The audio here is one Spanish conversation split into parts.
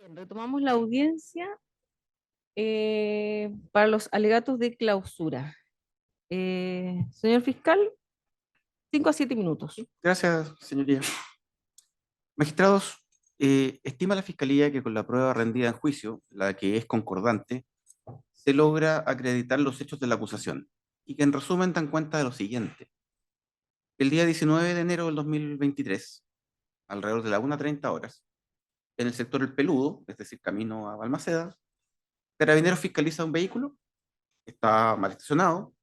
Bien, retomamos la audiencia para los alegatos de clausura. Señor fiscal, 5 a 7 minutos. Gracias, señoría. Magistrados, estima la Fiscalía que con la prueba rendida en juicio, la que es concordante, se logra acreditar los hechos de la acusación y que en resumen dan cuenta de lo siguiente. El día 19 de enero del 2023, alrededor de las 1:30 horas, en el sector El Peludo, es decir, camino a Balmaceda, Carabineros fiscaliza un vehículo que está mal estacionado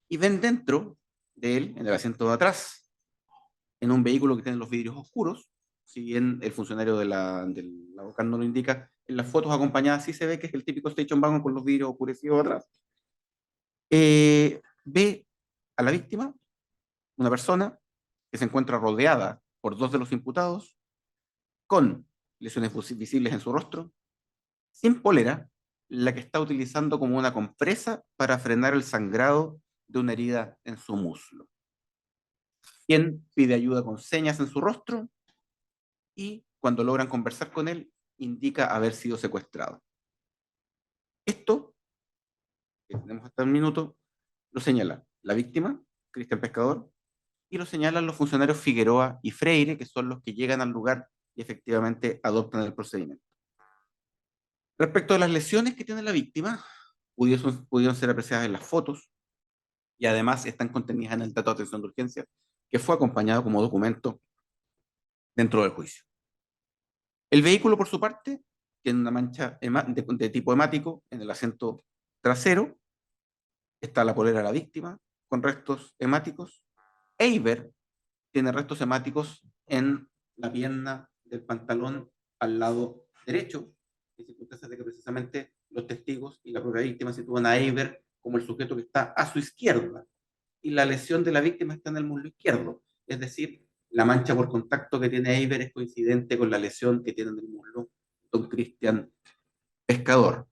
y ven dentro de él, en el asiento de atrás, en un vehículo que tiene los vidrios oscuros, si bien el funcionario del local no lo indica, en las fotos acompañadas sí se ve que es el típico station wagon con los vidrios oscurecidos atrás. Ve a la víctima, una persona que se encuentra rodeada por dos de los imputados, con lesiones visibles en su rostro, sin polera, la que está utilizando como una compresa para frenar el sangrado de una herida en su muslo. Quien pide ayuda con señas en su rostro y cuando logran conversar con él, indica haber sido secuestrado. Esto, que tenemos hasta el minuto, lo señala la víctima, Cristian Pescador, y lo señalan los funcionarios Figueroa y Freire, que son los que llegan al lugar y efectivamente adoptan el procedimiento. Respecto a las lesiones que tiene la víctima, pudieron ser apreciadas en las fotos y además están contenidas en el dato de atención de urgencia, que fue acompañado como documento dentro del juicio. El vehículo, por su parte, tiene una mancha de tipo hemático en el asiento trasero. Está la polera de la víctima con restos hemáticos. Eiber tiene restos hemáticos en la pierna del pantalón al lado derecho, en circunstancias de que precisamente los testigos y la propia víctima sitúan a Eiber como el sujeto que está a su izquierda y la lesión de la víctima está en el muslo izquierdo. Es decir, la mancha por contacto que tiene Eiber es coincidente con la lesión que tiene en el muslo don Cristian Pescador.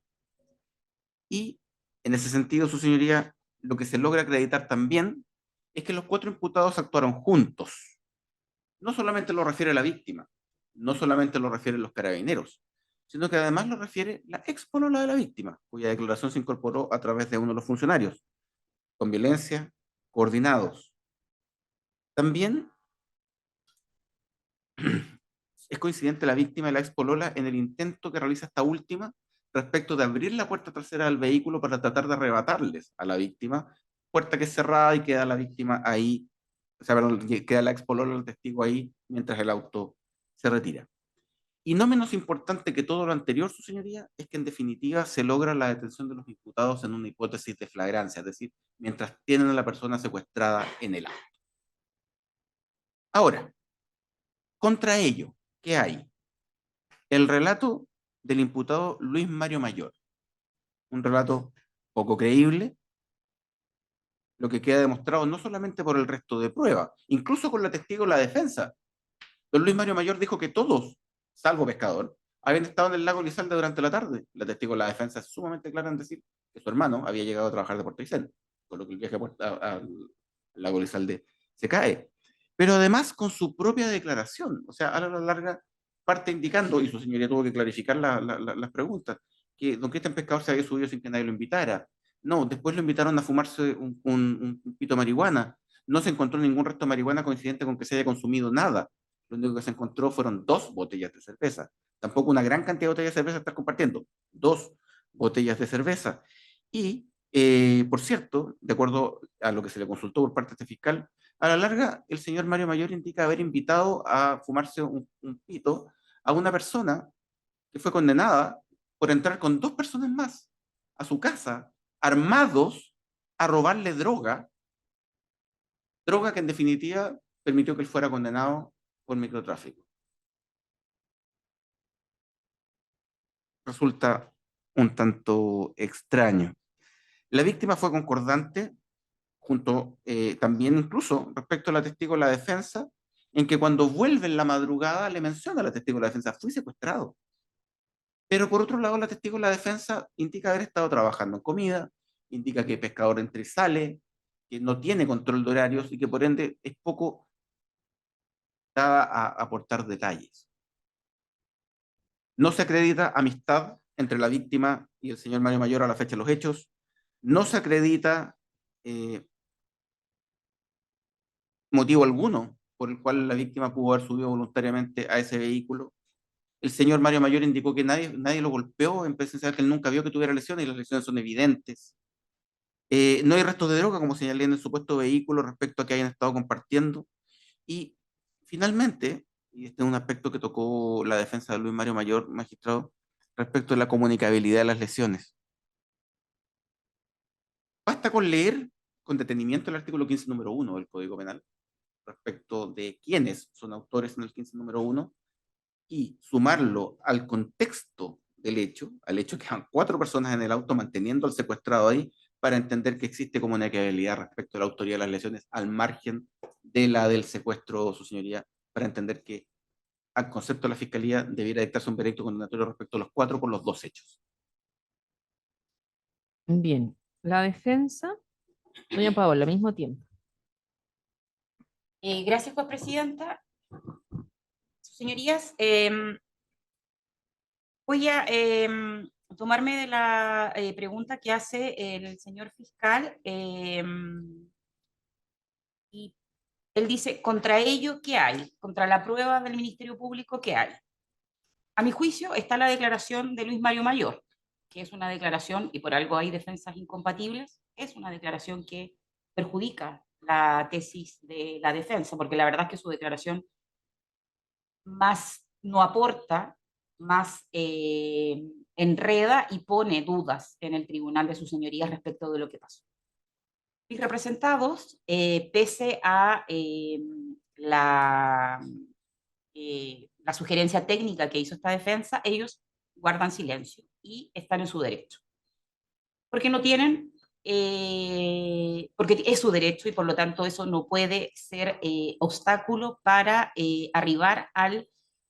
Y en ese sentido, su señoría, lo que se logra acreditar también es que los cuatro imputados actuaron juntos. No solamente lo refiere la víctima, no solamente lo refieren los carabineros, sino que además lo refiere la expolola de la víctima, cuya declaración se incorporó a través de uno de los funcionarios, con violencia, coordinados. También es coincidente la víctima y la expolola en el intento que realiza esta última respecto de abrir la puerta trasera del vehículo para tratar de arrebatarles a la víctima, puerta que es cerrada y queda la víctima ahí, o sea, perdón, queda la expolola, el testigo ahí, mientras el auto se retira. Y no menos importante que todo lo anterior, su señoría, es que en definitiva se logra la detención de los imputados en una hipótesis de flagrancia, es decir, mientras tienen a la persona secuestrada en el auto. Ahora, contra ello, ¿qué hay? El relato del imputado Luis Mario Mayor, un relato poco creíble, lo que queda demostrado no solamente por el resto de pruebas, incluso con la testigo de la defensa. Don Luis Mario Mayor dijo que todos, salvo Pescador, habían estado en el lago Lizalde durante la tarde. La testigo de la defensa es sumamente clara en decir que su hermano había llegado a trabajar de Puerto Aysén, por lo que el viaje al lago Lizalde se cae. Pero además con su propia declaración, o sea, a la larga parte indicando, y su señoría tuvo que clarificar las preguntas, que don Cristian Pescador se había subido sin que nadie lo invitara. No, después lo invitaron a fumarse un pito de marihuana. No se encontró ningún resto de marihuana coincidente con que se haya consumido nada. Lo único que se encontró fueron 2 botellas de cerveza. Tampoco una gran cantidad de botellas de cerveza estar compartiendo. 2 botellas de cerveza. Y, por cierto, de acuerdo a lo que se le consultó por parte de este fiscal, a la larga el señor Mario Mayor indica haber invitado a fumarse un pito a una persona que fue condenada por entrar con 2 personas más a su casa, armados, a robarle droga, droga que en definitiva permitió que él fuera condenado por microtráfico. Resulta un tanto extraño. La víctima fue concordante, junto también incluso respecto a la testigo de la defensa, en que cuando vuelve en la madrugada le menciona a la testigo de la defensa, fui secuestrado. Pero por otro lado, la testigo de la defensa indica haber estado trabajando en comida, indica que pescador entra y sale, que no tiene control de horarios y que por ende es poco dada a aportar detalles. No se acredita amistad entre la víctima y el señor Mario Mayor a la fecha de los hechos. No se acredita motivo alguno por el cual la víctima pudo haber subido voluntariamente a ese vehículo. El señor Mario Mayor indicó que nadie lo golpeó en presencia de que él nunca vio que tuviera lesiones y las lesiones son evidentes. No hay restos de droga, como señalé en el supuesto vehículo, respecto a que hayan estado compartiendo. Y finalmente, y este es un aspecto que tocó la defensa de Luis Mario Mayor, magistrado, respecto a la comunicabilidad de las lesiones. Basta con leer con detenimiento el artículo 15, número 1 del Código Penal, respecto de quiénes son autores en el 15, número 1, y sumarlo al contexto del hecho, al hecho que van 4 personas en el auto manteniendo al secuestrado ahí, para entender que existe comunicabilidad respecto a la autoría de las lesiones al margen de la del secuestro, su señoría, para entender que al concepto de la Fiscalía debiera dictarse un veredicto condenatorio respecto a los 4 con los 2 hechos. Bien, la defensa, doña Paola, al mismo tiempo. Gracias, pues, presidenta. Señorías, voy a tomarme de la pregunta que hace el señor fiscal. Y él dice, contra ello, ¿qué hay? Contra la prueba del Ministerio Público, ¿qué hay? A mi juicio está la declaración de Luis Mario Mayor, que es una declaración, y por algo hay defensas incompatibles, es una declaración que perjudica la tesis de la defensa, porque la verdad es que su declaración más no aporta, más enreda y pone dudas en el tribunal de sus señorías respecto de lo que pasó. Mis representados, pese a la sugerencia técnica que hizo esta defensa, ellos guardan silencio y están en su derecho. Porque no tienen, porque es su derecho y por lo tanto eso no puede ser obstáculo para arribar al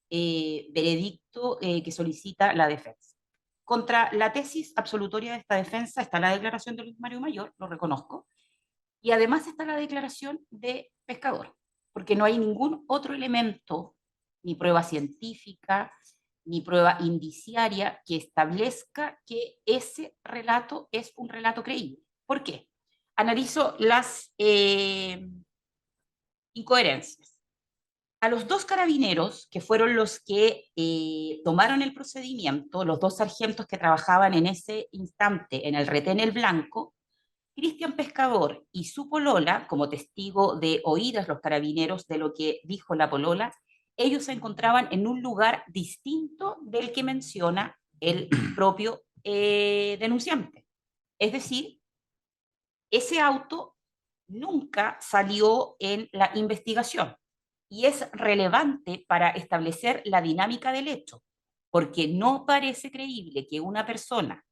veredicto que solicita la defensa. Contra la tesis absolutoria de esta defensa está la declaración de Luis Mario Mayor, lo reconozco, y además está la declaración de Pescador, porque no hay ningún otro elemento, ni prueba científica, ni prueba indiciaria que establezca que ese relato es un relato creíble. ¿Por qué? Analizo las incoherencias. A los 2 carabineros, que fueron los que tomaron el procedimiento, los 2 sargentos que trabajaban en ese instante en el retén El Blanco, Cristian Pescador y su polola, como testigo de oídas los carabineros de lo que dijo la polola, ellos se encontraban en un lugar distinto del que menciona el propio denunciante. Es decir, ese auto nunca salió en la investigación y es relevante para establecer la dinámica del hecho, porque no parece creíble que una persona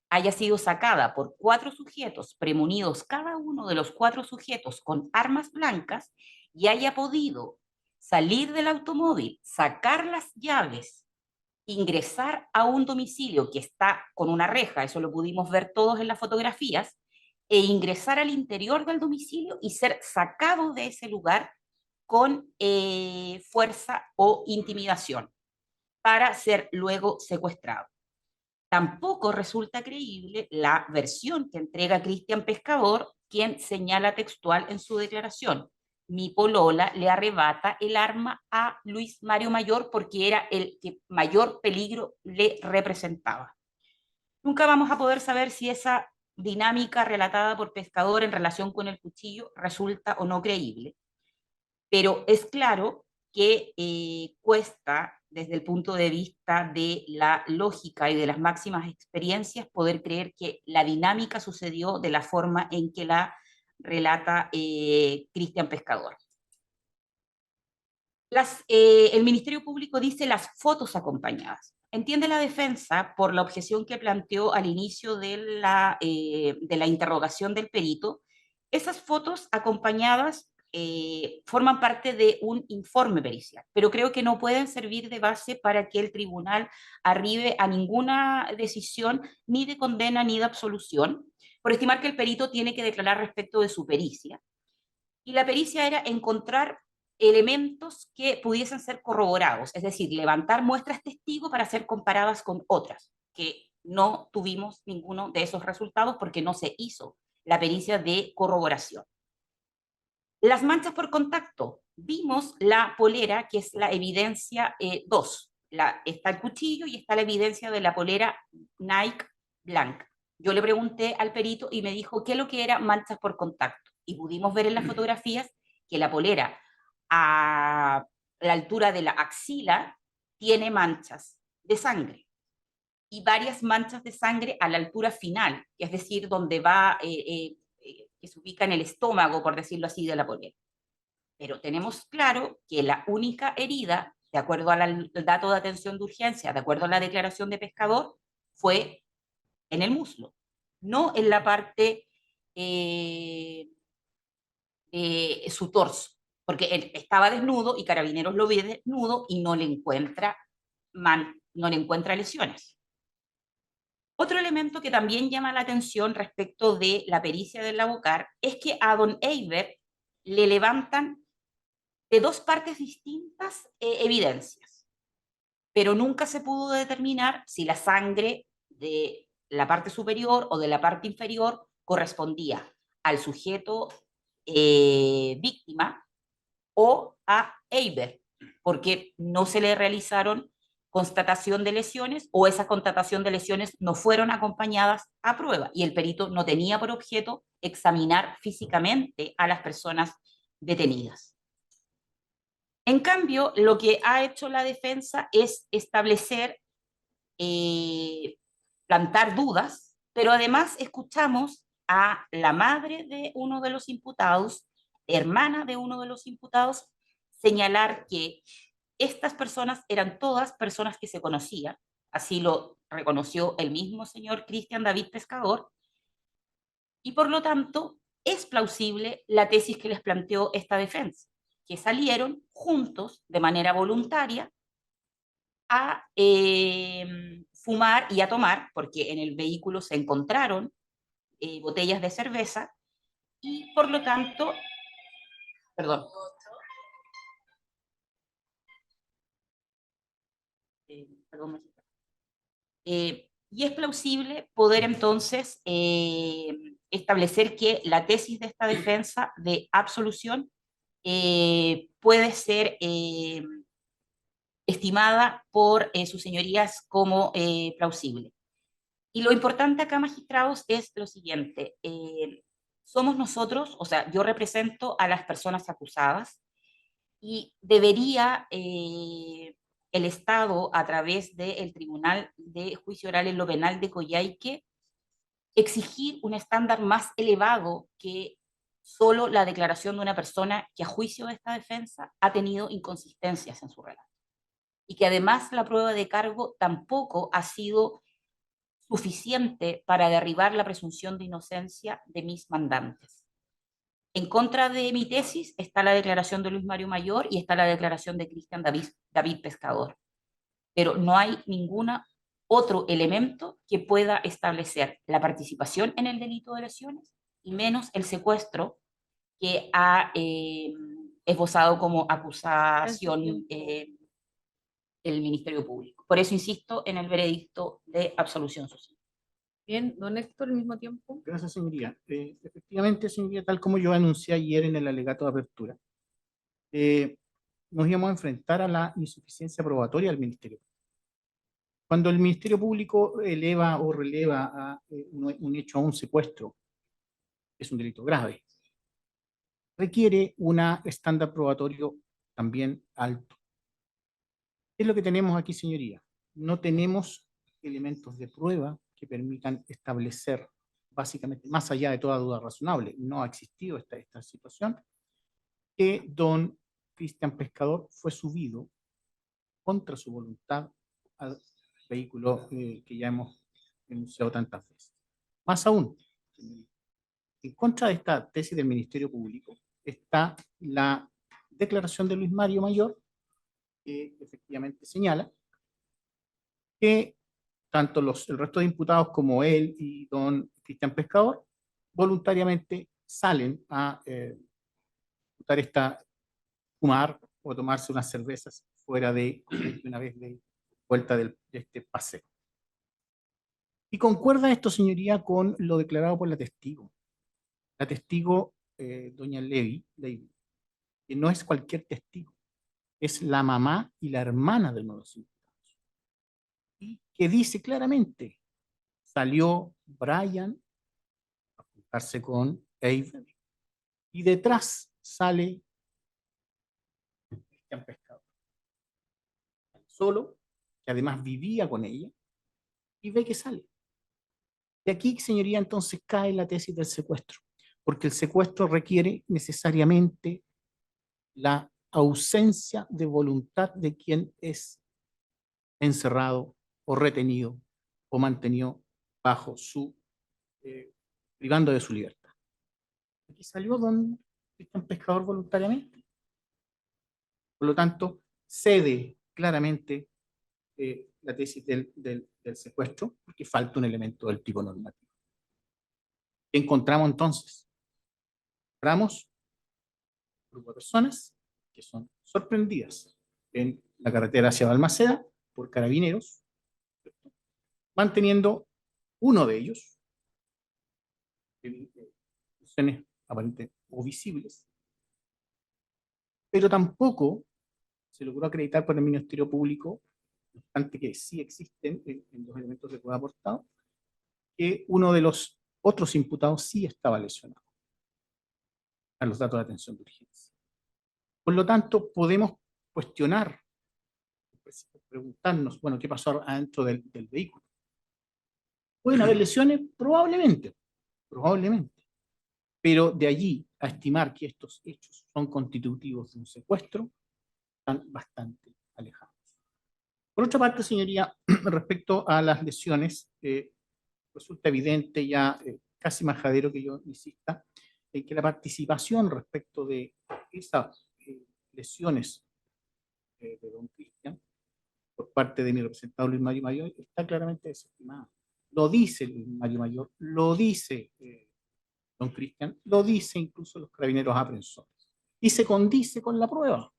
haya sido sacada por 4 sujetos, premunidos cada uno de los 4 sujetos con armas blancas, y haya podido salir del automóvil, sacar las llaves, ingresar a un domicilio que está con una reja, eso lo pudimos ver todos en las fotografías, e ingresar al interior del domicilio y ser sacado de ese lugar con fuerza o intimidación para ser luego secuestrado. Tampoco resulta creíble la versión que entrega Cristian Pescador, quien señala textual en su declaración: mi polola le arrebata el arma a Luis Mario Mayor porque era el que mayor peligro le representaba. Nunca vamos a poder saber si esa dinámica relatada por Pescador en relación con el cuchillo resulta o no creíble, pero es claro que cuesta, desde el punto de vista de la lógica y de las máximas experiencias, poder creer que la dinámica sucedió de la forma en que la relata Cristian Pescador. El Ministerio Público dice las fotos acompañadas. Entiende la defensa por la objeción que planteó al inicio de la interrogación del perito. Esas fotos acompañadas forman parte de un informe pericial, pero creo que no pueden servir de base para que el tribunal arribe a ninguna decisión ni de condena ni de absolución, por estimar que el perito tiene que declarar respecto de su pericia. Y la pericia era encontrar elementos que pudiesen ser corroborados, es decir, levantar muestras testigo para ser comparadas con otras, que no tuvimos ninguno de esos resultados porque no se hizo la pericia de corroboración. Las manchas por contacto. Vimos la polera, que es la evidencia 2. Está el cuchillo y está la evidencia de la polera Nike blanca. Yo le pregunté al perito y me dijo qué es lo que era manchas por contacto. Y pudimos ver en las fotografías que la polera a la altura de la axila tiene manchas de sangre y varias manchas de sangre a la altura final, es decir, donde va, que se ubica en el estómago, por decirlo así, de la polera. Pero tenemos claro que la única herida, de acuerdo al dato de atención de urgencia, de acuerdo a la declaración de pescador, fue en el muslo, no en la parte de su torso, porque él estaba desnudo y Carabineros lo ve desnudo y no le encuentra, no le encuentra lesiones. Otro elemento que también llama la atención respecto de la pericia del Labocar es que a don Eiber le levantan de dos partes distintas evidencias, pero nunca se pudo determinar si la sangre de la parte superior o de la parte inferior correspondía al sujeto víctima o a Eiber, porque no se le realizaron constatación de lesiones o esa constatación de lesiones no fueron acompañadas a prueba y el perito no tenía por objeto examinar físicamente a las personas detenidas. En cambio, lo que ha hecho la defensa es establecer, plantar dudas, pero además escuchamos a la madre de uno de los imputados, hermana de uno de los imputados, señalar que estas personas eran todas personas que se conocían, así lo reconoció el mismo señor Cristian David Pescador, y por lo tanto es plausible la tesis que les planteó esta defensa, que salieron juntos de manera voluntaria a fumar y a tomar, porque en el vehículo se encontraron botellas de cerveza y por lo tanto, perdón, perdón, y es plausible poder entonces establecer que la tesis de esta defensa de absolución puede ser estimada por sus señorías como plausible. Y lo importante acá, magistrados, es lo siguiente. Somos nosotros, o sea, yo represento a las personas acusadas y debería el Estado, a través del Tribunal de Juicio Oral en lo Penal de Coyhaique, exigir un estándar más elevado que solo la declaración de una persona que a juicio de esta defensa ha tenido inconsistencias en su relato. Y que además la prueba de cargo tampoco ha sido suficiente para derribar la presunción de inocencia de mis mandantes. En contra de mi tesis está la declaración de Luis Mario Mayor y está la declaración de Cristian David Pescador. Pero no hay ningún otro elemento que pueda establecer la participación en el delito de lesiones y menos el secuestro que ha esbozado como acusación el Ministerio Público. Por eso insisto en el veredicto de absolución social. Bien, don Héctor, al mismo tiempo. Gracias, señoría. Efectivamente, señoría, tal como yo anuncié ayer en el alegato de apertura, nos íbamos a enfrentar a la insuficiencia probatoria del Ministerio. Cuando el Ministerio Público eleva o releva a un hecho a un secuestro, es un delito grave, requiere un estándar probatorio también alto. ¿Qué es lo que tenemos aquí, señoría? No tenemos elementos de prueba que permitan establecer, básicamente, más allá de toda duda razonable, no ha existido esta situación, que don Cristian Pescador fue subido contra su voluntad al vehículo que ya hemos denunciado tantas veces. Más aún, en contra de esta tesis del Ministerio Público está la declaración de Luis Mario Mayor, que efectivamente señala que tanto el resto de imputados como él y don Cristian Pescador voluntariamente salen a disputar fumar o tomarse unas cervezas fuera de una vez de vuelta de este paseo. Y concuerda esto, señoría, con lo declarado por la testigo. La testigo, doña Levy, que no es cualquier testigo, es la mamá y la hermana de uno de los imputados. Y que dice claramente, salió Brian a juntarse con Avery y detrás sale Cristian Pescador, solo, que además vivía con ella, y ve que sale. De aquí, señoría, entonces cae la tesis del secuestro, porque el secuestro requiere necesariamente la ausencia de voluntad de quien es encerrado o retenido o mantenido bajo su, privando de su libertad. Aquí salió don Cristian Pescador voluntariamente. Por lo tanto, cede claramente la tesis del secuestro, porque falta un elemento del tipo normativo. ¿Qué encontramos entonces? Encontramos un grupo de personas que son sorprendidas en la carretera hacia Balmaceda por carabineros, ¿cierto?, manteniendo uno de ellos, funciones aparentes o visibles, pero tampoco se logró acreditar por el Ministerio Público, no obstante que sí existen en los elementos de prueba aportados, que uno de los otros imputados sí estaba lesionado a los datos de atención de urgencia. Por lo tanto, podemos cuestionar, preguntarnos, bueno, ¿qué pasó adentro del vehículo? ¿Pueden haber lesiones? Probablemente, probablemente. Pero de allí a estimar que estos hechos son constitutivos de un secuestro, están bastante alejados. Por otra parte, señoría, respecto a las lesiones, resulta evidente ya, casi majadero que yo insista, en que la participación respecto de esas lesiones de don Cristian por parte de mi representado Luis Mario Mayor está claramente desestimada. Lo dice Luis Mario Mayor, lo dice don Cristian, lo dice incluso los carabineros aprensores. Y se condice con la prueba.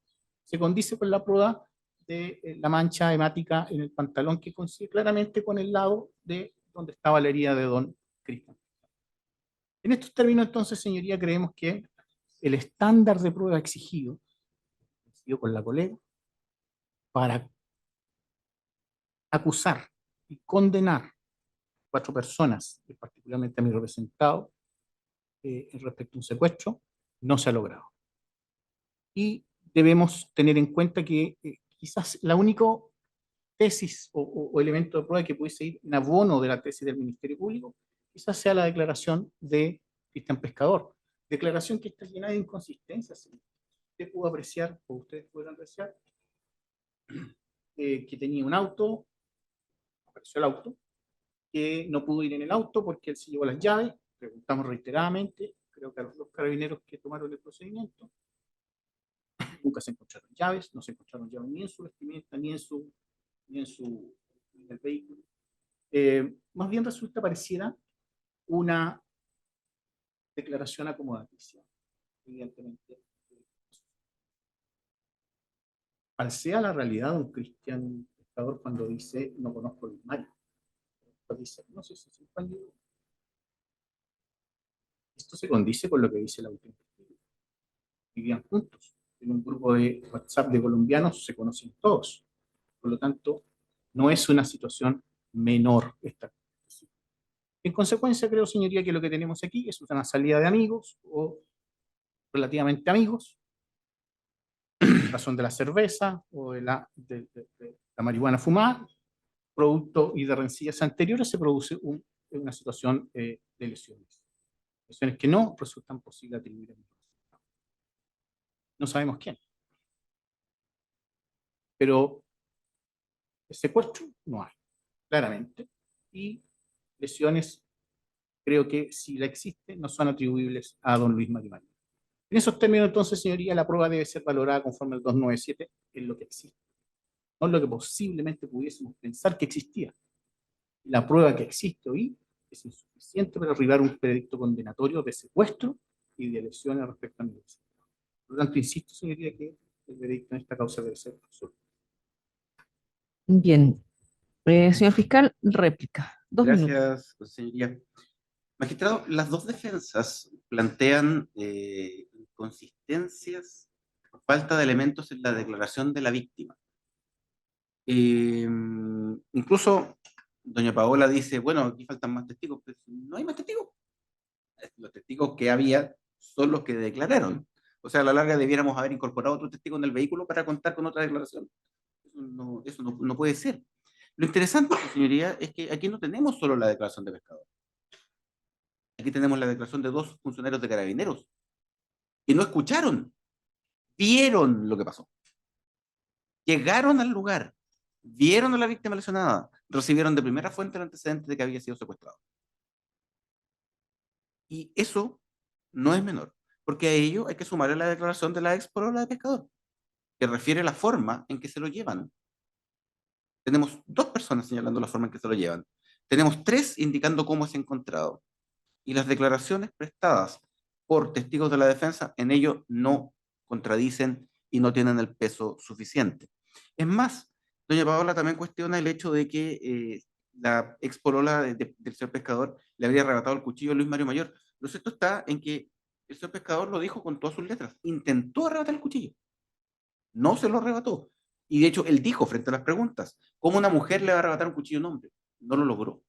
Se condice con la prueba de la mancha hemática en el pantalón que coincide claramente con el lado de donde estaba la herida de don Cristian. En estos términos, entonces, señoría, creemos que el estándar de prueba exigido con la colega para acusar y condenar 4 personas, particularmente a mi representado, respecto a un secuestro, no se ha logrado. Y debemos tener en cuenta que quizás la única tesis o elemento de prueba que pudiese ir en abono de la tesis del Ministerio Público, quizás sea la declaración de Cristian Pescador. Declaración que está llena de inconsistencias. Usted pudo apreciar, o ustedes pudieron apreciar, que tenía un auto, apareció el auto, que no pudo ir en el auto porque él se llevó las llaves. Preguntamos reiteradamente, creo que a los 2 carabineros que tomaron el procedimiento, nunca se encontraron llaves, no se encontraron llaves ni en su vestimenta, ni en el vehículo. Más bien resulta pareciera una declaración acomodaticia, evidentemente. Falsea la realidad de un Cristian Pescador cuando dice, no conozco a Luis Mario. Dice, no sé si es Juan Diego. Esto se condice con lo que dice la última. Vivían juntos. En un grupo de WhatsApp de colombianos se conocen todos. Por lo tanto, no es una situación menor esta. En consecuencia, creo, señoría, que lo que tenemos aquí es una salida de amigos o relativamente amigos, en razón de la cerveza o de la marihuana fumada, producto y de rencillas anteriores, se produce una situación de lesiones. Lesiones que no resultan posibles atribuir a ningún. No sabemos quién. Pero el secuestro no hay, claramente. Y lesiones, creo que si la existe, no son atribuibles a don Luis Mario Mayor. En esos términos, entonces, señoría, la prueba debe ser valorada conforme al 297 en lo que existe, no en lo que posiblemente pudiésemos pensar que existía. La prueba que existe hoy es insuficiente para arribar a un veredicto condenatorio de secuestro y de lesiones respecto a mi. Por lo tanto, insisto, señoría, que el veredicto en esta causa debe ser absuelto. Bien. Señor fiscal, réplica. 2 minutos. Gracias, señoría. Magistrado, las dos defensas plantean inconsistencias, falta de elementos en la declaración de la víctima. Incluso doña Paola dice, bueno, aquí faltan más testigos, pero no hay más testigos. Los testigos que había son los que declararon. O sea, a la larga debiéramos haber incorporado otro testigo en el vehículo para contar con otra declaración. Eso no puede ser. Lo interesante, señoría, es que aquí no tenemos solo la declaración de pescador. Aquí tenemos la declaración de 2 funcionarios de carabineros que no escucharon, vieron lo que pasó. Llegaron al lugar, vieron a la víctima lesionada, recibieron de primera fuente el antecedente de que había sido secuestrado. Y eso no es menor, porque a ello hay que sumarle la declaración de la ex polola de pescador, que refiere a la forma en que se lo llevan. Tenemos 2 personas señalando la forma en que se lo llevan. Tenemos 3 indicando cómo es encontrado. Y las declaraciones prestadas por testigos de la defensa en ello no contradicen y no tienen el peso suficiente. Es más, doña Paola también cuestiona el hecho de que la ex polola del señor pescador le habría arrebatado el cuchillo a Luis Mario Mayor. Lo cierto está en que el señor pescador lo dijo con todas sus letras. Intentó arrebatar el cuchillo. No se lo arrebató. Y de hecho, él dijo frente a las preguntas, ¿cómo una mujer le va a arrebatar un cuchillo a un hombre? No lo logró.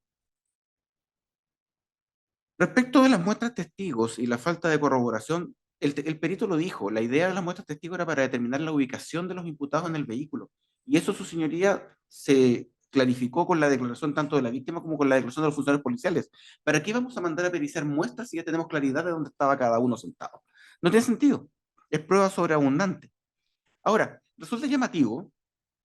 Respecto de las muestras testigos y la falta de corroboración, el perito lo dijo, la idea de las muestras testigos era para determinar la ubicación de los imputados en el vehículo. Y eso, su señoría, se clarificó con la declaración tanto de la víctima como con la declaración de los funcionarios policiales. ¿Para qué vamos a mandar a periciar muestras si ya tenemos claridad de dónde estaba cada uno sentado? No tiene sentido. Es prueba sobreabundante. Ahora, resulta llamativo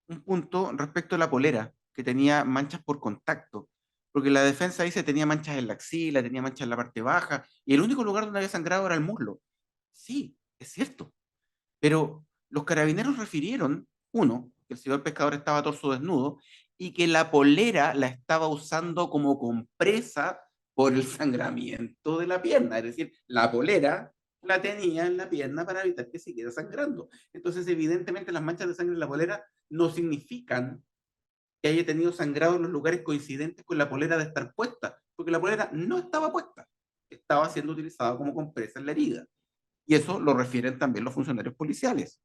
un punto respecto a la polera, que tenía manchas por contacto, porque la defensa dice tenía manchas en la axila, tenía manchas en la parte baja, y el único lugar donde había sangrado era el muslo. Sí, es cierto, pero los carabineros refirieron, uno, que el señor pescador estaba torso desnudo, y que la polera la estaba usando como compresa por el sangramiento de la pierna, es decir, la polera la tenía en la pierna para evitar que siguiera sangrando. Entonces, evidentemente, las manchas de sangre en la polera no significan que haya tenido sangrado en los lugares coincidentes con la polera de estar puesta, porque la polera no estaba puesta, estaba siendo utilizada como compresa en la herida. Y eso lo refieren también los funcionarios policiales.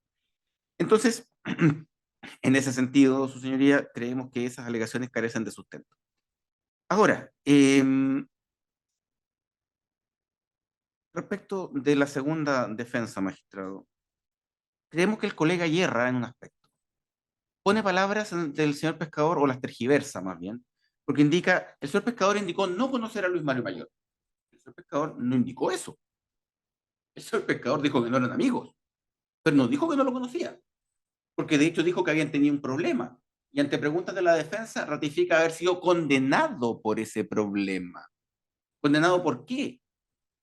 Entonces, en ese sentido, su señoría, creemos que esas alegaciones carecen de sustento. Ahora, respecto de la segunda defensa, magistrado, creemos que el colega hierra en un aspecto. Pone palabras del señor pescador, o las tergiversa más bien, porque indica, el señor pescador indicó no conocer a Luis Mario Mayor. El señor pescador no indicó eso. El señor pescador dijo que no eran amigos, pero no dijo que no lo conocía, porque de hecho dijo que habían tenido un problema. Y ante preguntas de la defensa, ratifica haber sido condenado por ese problema. ¿Condenado por qué?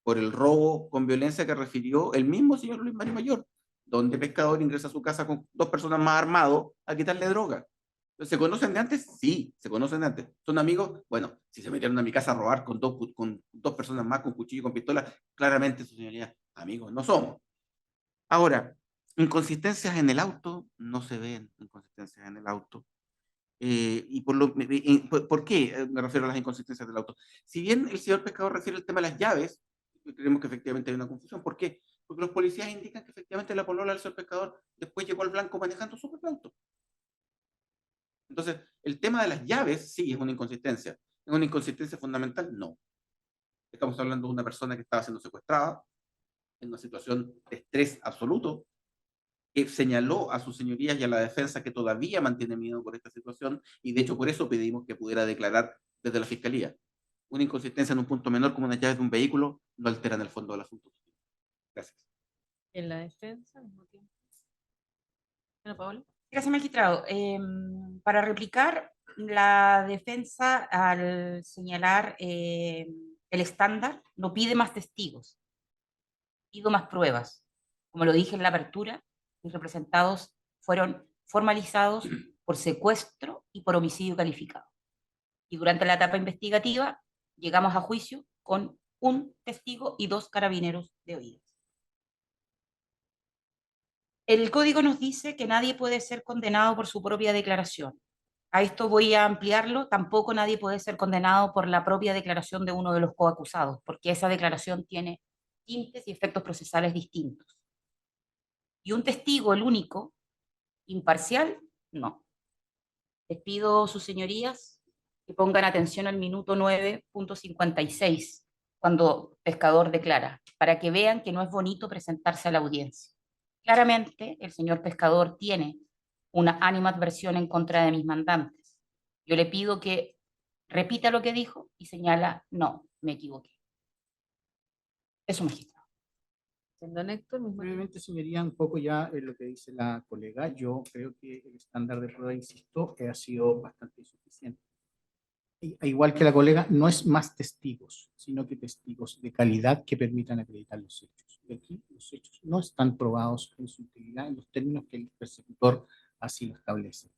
Por el robo con violencia que refirió el mismo señor Luis Mario Mayor, donde pescador ingresa a su casa con 2 personas más armados a quitarle droga. ¿Se conocen de antes? Sí, se conocen de antes. ¿Son amigos? Bueno, si se metieron a mi casa a robar con dos personas más, con cuchillo y con pistola, claramente, su señoría, amigos no somos. Ahora, inconsistencias en el auto, no se ven inconsistencias en el auto. ¿Y por qué me refiero a las inconsistencias del auto? Si bien el señor pescador refiere el tema de las llaves, creemos que efectivamente hay una confusión. ¿Por qué? Porque los policías indican que efectivamente la polola del señor pescador después llegó al blanco manejando su propio auto. Entonces, el tema de las llaves sí es una inconsistencia. ¿Es una inconsistencia fundamental? No. Estamos hablando de una persona que estaba siendo secuestrada en una situación de estrés absoluto, que señaló a sus señorías y a la defensa que todavía mantiene miedo por esta situación, y de hecho por eso pedimos que pudiera declarar desde la Fiscalía. Una inconsistencia en un punto menor como una llave de un vehículo no alteran el fondo del asunto. Gracias. En la defensa, al mismo tiempo. Bueno, Paola. Gracias, magistrado. Para replicar, la defensa al señalar el estándar no pide más testigos, pido más pruebas. Como lo dije en la apertura, mis representados fueron formalizados por secuestro y por homicidio calificado. Y durante la etapa investigativa llegamos a juicio con 1 testigo y 2 carabineros de oídas. El código nos dice que nadie puede ser condenado por su propia declaración. A esto voy a ampliarlo. Tampoco nadie puede ser condenado por la propia declaración de uno de los coacusados, porque esa declaración tiene tintes y efectos procesales distintos. Y un testigo, el único, imparcial, no. Les pido, sus señorías, que pongan atención al minuto 9.56, cuando Pescador declara, para que vean que no es bonito presentarse a la audiencia. Claramente, el señor Pescador tiene una animadversión en contra de mis mandantes. Yo le pido que repita lo que dijo y señala, no, me equivoqué. Eso, magistrado. Don Héctor, mismo. Brevemente, señoría, un poco ya en lo que dice la colega, yo creo que el estándar de prueba, insisto, ha sido bastante insuficiente. Igual que la colega, no es más testigos, sino que testigos de calidad que permitan acreditar los hechos. Y aquí los hechos no están probados en su integridad en los términos que el persecutor así lo establece.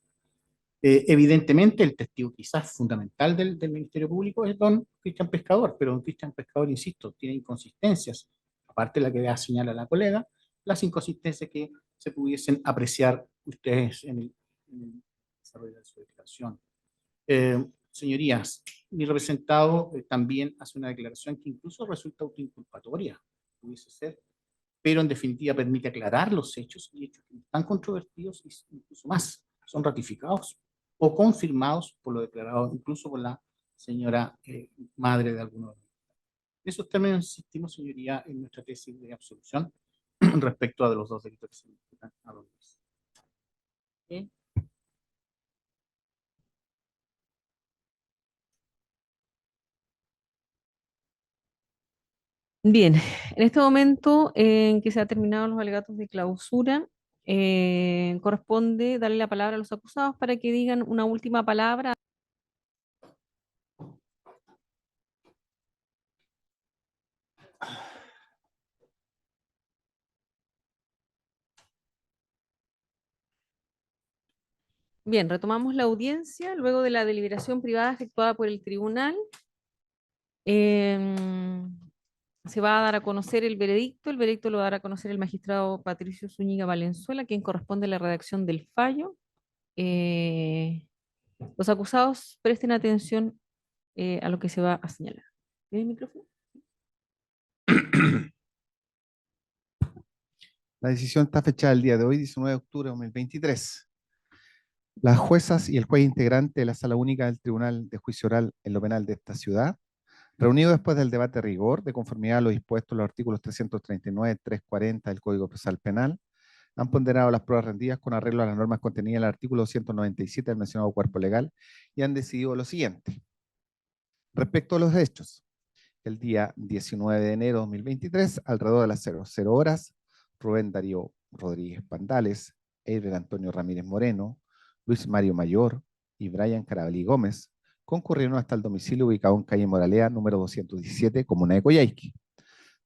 Evidentemente, el testigo quizás fundamental del Ministerio Público es don Cristian Pescador, pero don Cristian Pescador, insisto, tiene inconsistencias, aparte de la que ya señala la colega, las inconsistencias que se pudiesen apreciar ustedes en el desarrollo de su declaración. Señorías, mi representado también hace una declaración que incluso resulta autoinculpatoria, pudiese ser, pero en definitiva permite aclarar los hechos y hechos que están controvertidos y incluso más, son ratificados o confirmados por lo declarado incluso por la señora madre de algunos de ellos. En esos términos insistimos, señoría, en nuestra tesis de absolución respecto a los dos delitos que se imputan a los dos. Bien. Bien, en este momento en que se han terminado los alegatos de clausura, corresponde darle la palabra a los acusados para que digan una última palabra. Bien, retomamos la audiencia luego de la deliberación privada efectuada por el tribunal. Se va a dar a conocer el veredicto. El veredicto lo dará a conocer el magistrado Patricio Zúñiga Valenzuela, quien corresponde a la redacción del fallo. Los acusados presten atención a lo que se va a señalar. ¿Tiene el micrófono? La decisión está fechada el día de hoy, 19 de octubre de 2023. Las juezas y el juez integrante de la Sala Única del Tribunal de Juicio Oral en lo Penal de esta ciudad, reunido después del debate de rigor, de conformidad a lo dispuesto en los artículos 339 y 340 del Código Procesal Penal, han ponderado las pruebas rendidas con arreglo a las normas contenidas en el artículo 297 del mencionado cuerpo legal y han decidido lo siguiente. Respecto a los hechos, el día 19 de enero de 2023, alrededor de las 00 horas, Rubén Darío Rodríguez Pandales, Eider Antonio Ramírez Moreno, Luis Mario Mayor y Brian Carabalí Gómez concurrieron hasta el domicilio ubicado en calle Moralea, número 217, comuna de Coyhaique,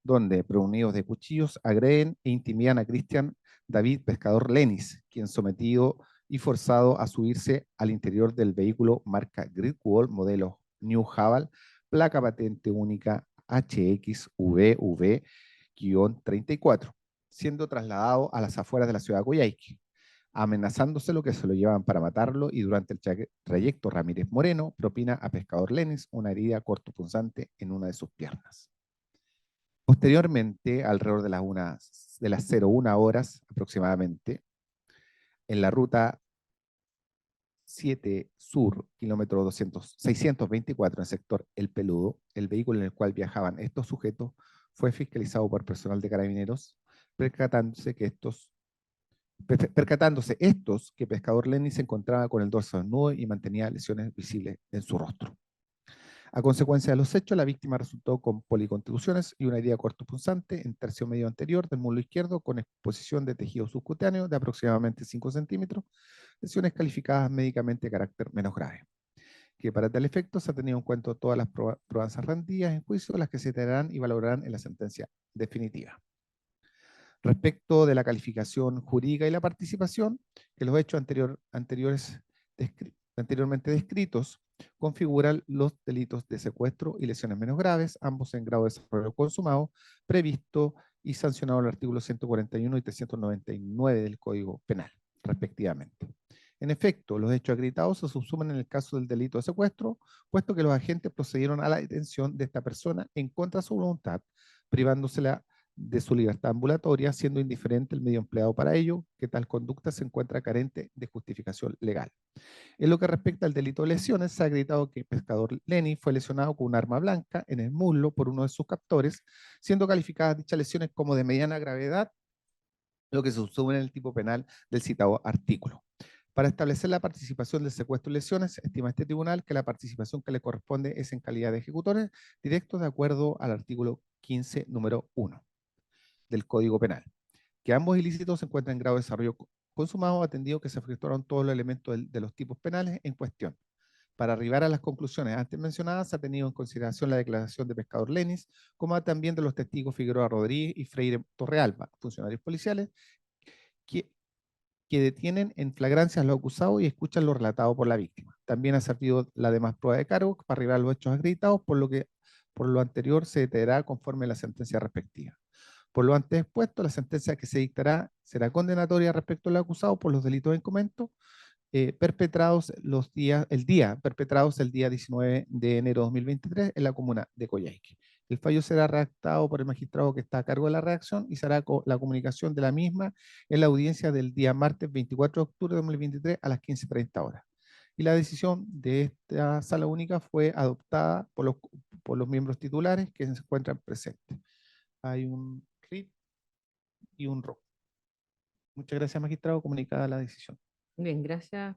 donde, preunidos de cuchillos, agreden e intimidan a Cristian David Pescador Lenis, quien sometido y forzado a subirse al interior del vehículo marca Great Wall, modelo New Haval, placa patente única HXVV-34, siendo trasladado a las afueras de la ciudad de Coyhaique, amenazándose lo que se lo llevaban para matarlo, y durante el trayecto Ramírez Moreno propina a Pescador Lenis una herida cortopunzante en una de sus piernas. Posteriormente, alrededor de las 01 horas aproximadamente, en la ruta 7 Sur, kilómetro 624, en el sector El Peludo, el vehículo en el cual viajaban estos sujetos fue fiscalizado por personal de Carabineros, percatándose estos que Pescador Lenis se encontraba con el dorso desnudo y mantenía lesiones visibles en su rostro. A consecuencia de los hechos, la víctima resultó con policontusiones y una herida cortopunzante en tercio medio anterior del muslo izquierdo con exposición de tejido subcutáneo de aproximadamente 5 centímetros, lesiones calificadas médicamente de carácter menos grave, que para tal efecto se ha tenido en cuenta todas las pruebas rendidas en juicio, las que se tendrán y valorarán en la sentencia definitiva. Respecto de la calificación jurídica y la participación, que los hechos anteriormente descritos configuran los delitos de secuestro y lesiones menos graves, ambos en grado de desarrollo consumado, previsto y sancionado el artículo 141 y 399 del Código Penal, respectivamente. En efecto, los hechos acreditados se subsumen en el caso del delito de secuestro, puesto que los agentes procedieron a la detención de esta persona en contra de su voluntad, privándosela de su libertad ambulatoria, siendo indiferente el medio empleado para ello, que tal conducta se encuentra carente de justificación legal. En lo que respecta al delito de lesiones, se ha acreditado que el pescador Lenny fue lesionado con un arma blanca en el muslo por uno de sus captores, siendo calificadas dichas lesiones como de mediana gravedad, lo que se subsume en el tipo penal del citado artículo. Para establecer la participación del secuestro y lesiones, estima este tribunal que la participación que le corresponde es en calidad de ejecutores directos de acuerdo al artículo 15, número 1 del Código Penal, que ambos ilícitos se encuentran en grado de desarrollo consumado, atendido que se efectuaron todos los elementos de los tipos penales en cuestión. Para arribar a las conclusiones antes mencionadas, se ha tenido en consideración la declaración de pescador Lenis, como también de los testigos Figueroa Rodríguez y Freire Torrealba, funcionarios policiales, que detienen en flagrancia a los acusados y escuchan lo relatado por la víctima. También ha servido la demás prueba de cargo para arribar a los hechos acreditados, por lo anterior se detallará conforme a la sentencia respectiva. Por lo antes expuesto, la sentencia que se dictará será condenatoria respecto al acusado por los delitos en comento, perpetrados el día 19 de enero de 2023 en la comuna de Coyhaique. El fallo será redactado por el magistrado que está a cargo de la redacción y será la comunicación de la misma en la audiencia del día martes 24 de octubre de 2023 a las 15:30 horas. Y la decisión de esta sala única fue adoptada por los miembros titulares que se encuentran presentes. Hay un RIT y un RO. Muchas gracias, magistrado. Comunicada la decisión. Bien, gracias.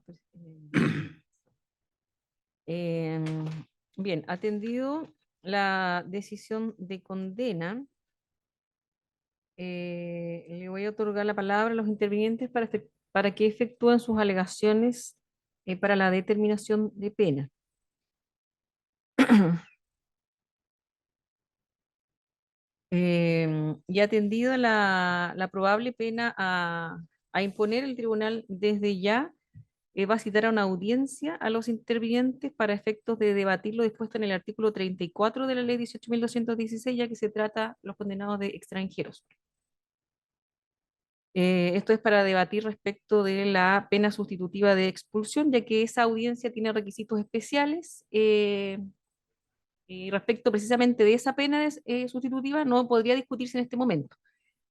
Bien, atendido la decisión de condena, le voy a otorgar la palabra a los intervinientes para que efectúen sus alegaciones para la determinación de pena. Y atendido la probable pena a imponer el tribunal desde ya, va a citar a una audiencia a los intervinientes para efectos de debatir lo dispuesto en el artículo 34 de la ley 18.216, ya que se trata los condenados de extranjeros. Esto es para debatir respecto de la pena sustitutiva de expulsión, ya que esa audiencia tiene requisitos especiales, y respecto precisamente de esa pena sustitutiva no podría discutirse en este momento.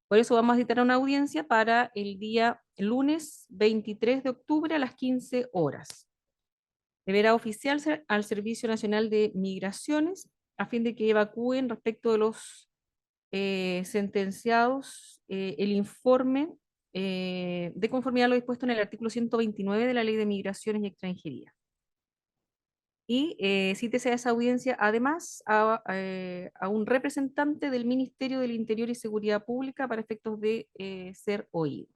Por eso vamos a citar a una audiencia para el día lunes 23 de octubre a las 15 horas. Deberá oficiarse al Servicio Nacional de Migraciones a fin de que evacúen respecto de los sentenciados el informe de conformidad a lo dispuesto en el artículo 129 de la Ley de Migraciones y Extranjería. Y cítese a esa audiencia además a un representante del Ministerio del Interior y Seguridad Pública para efectos de ser oído.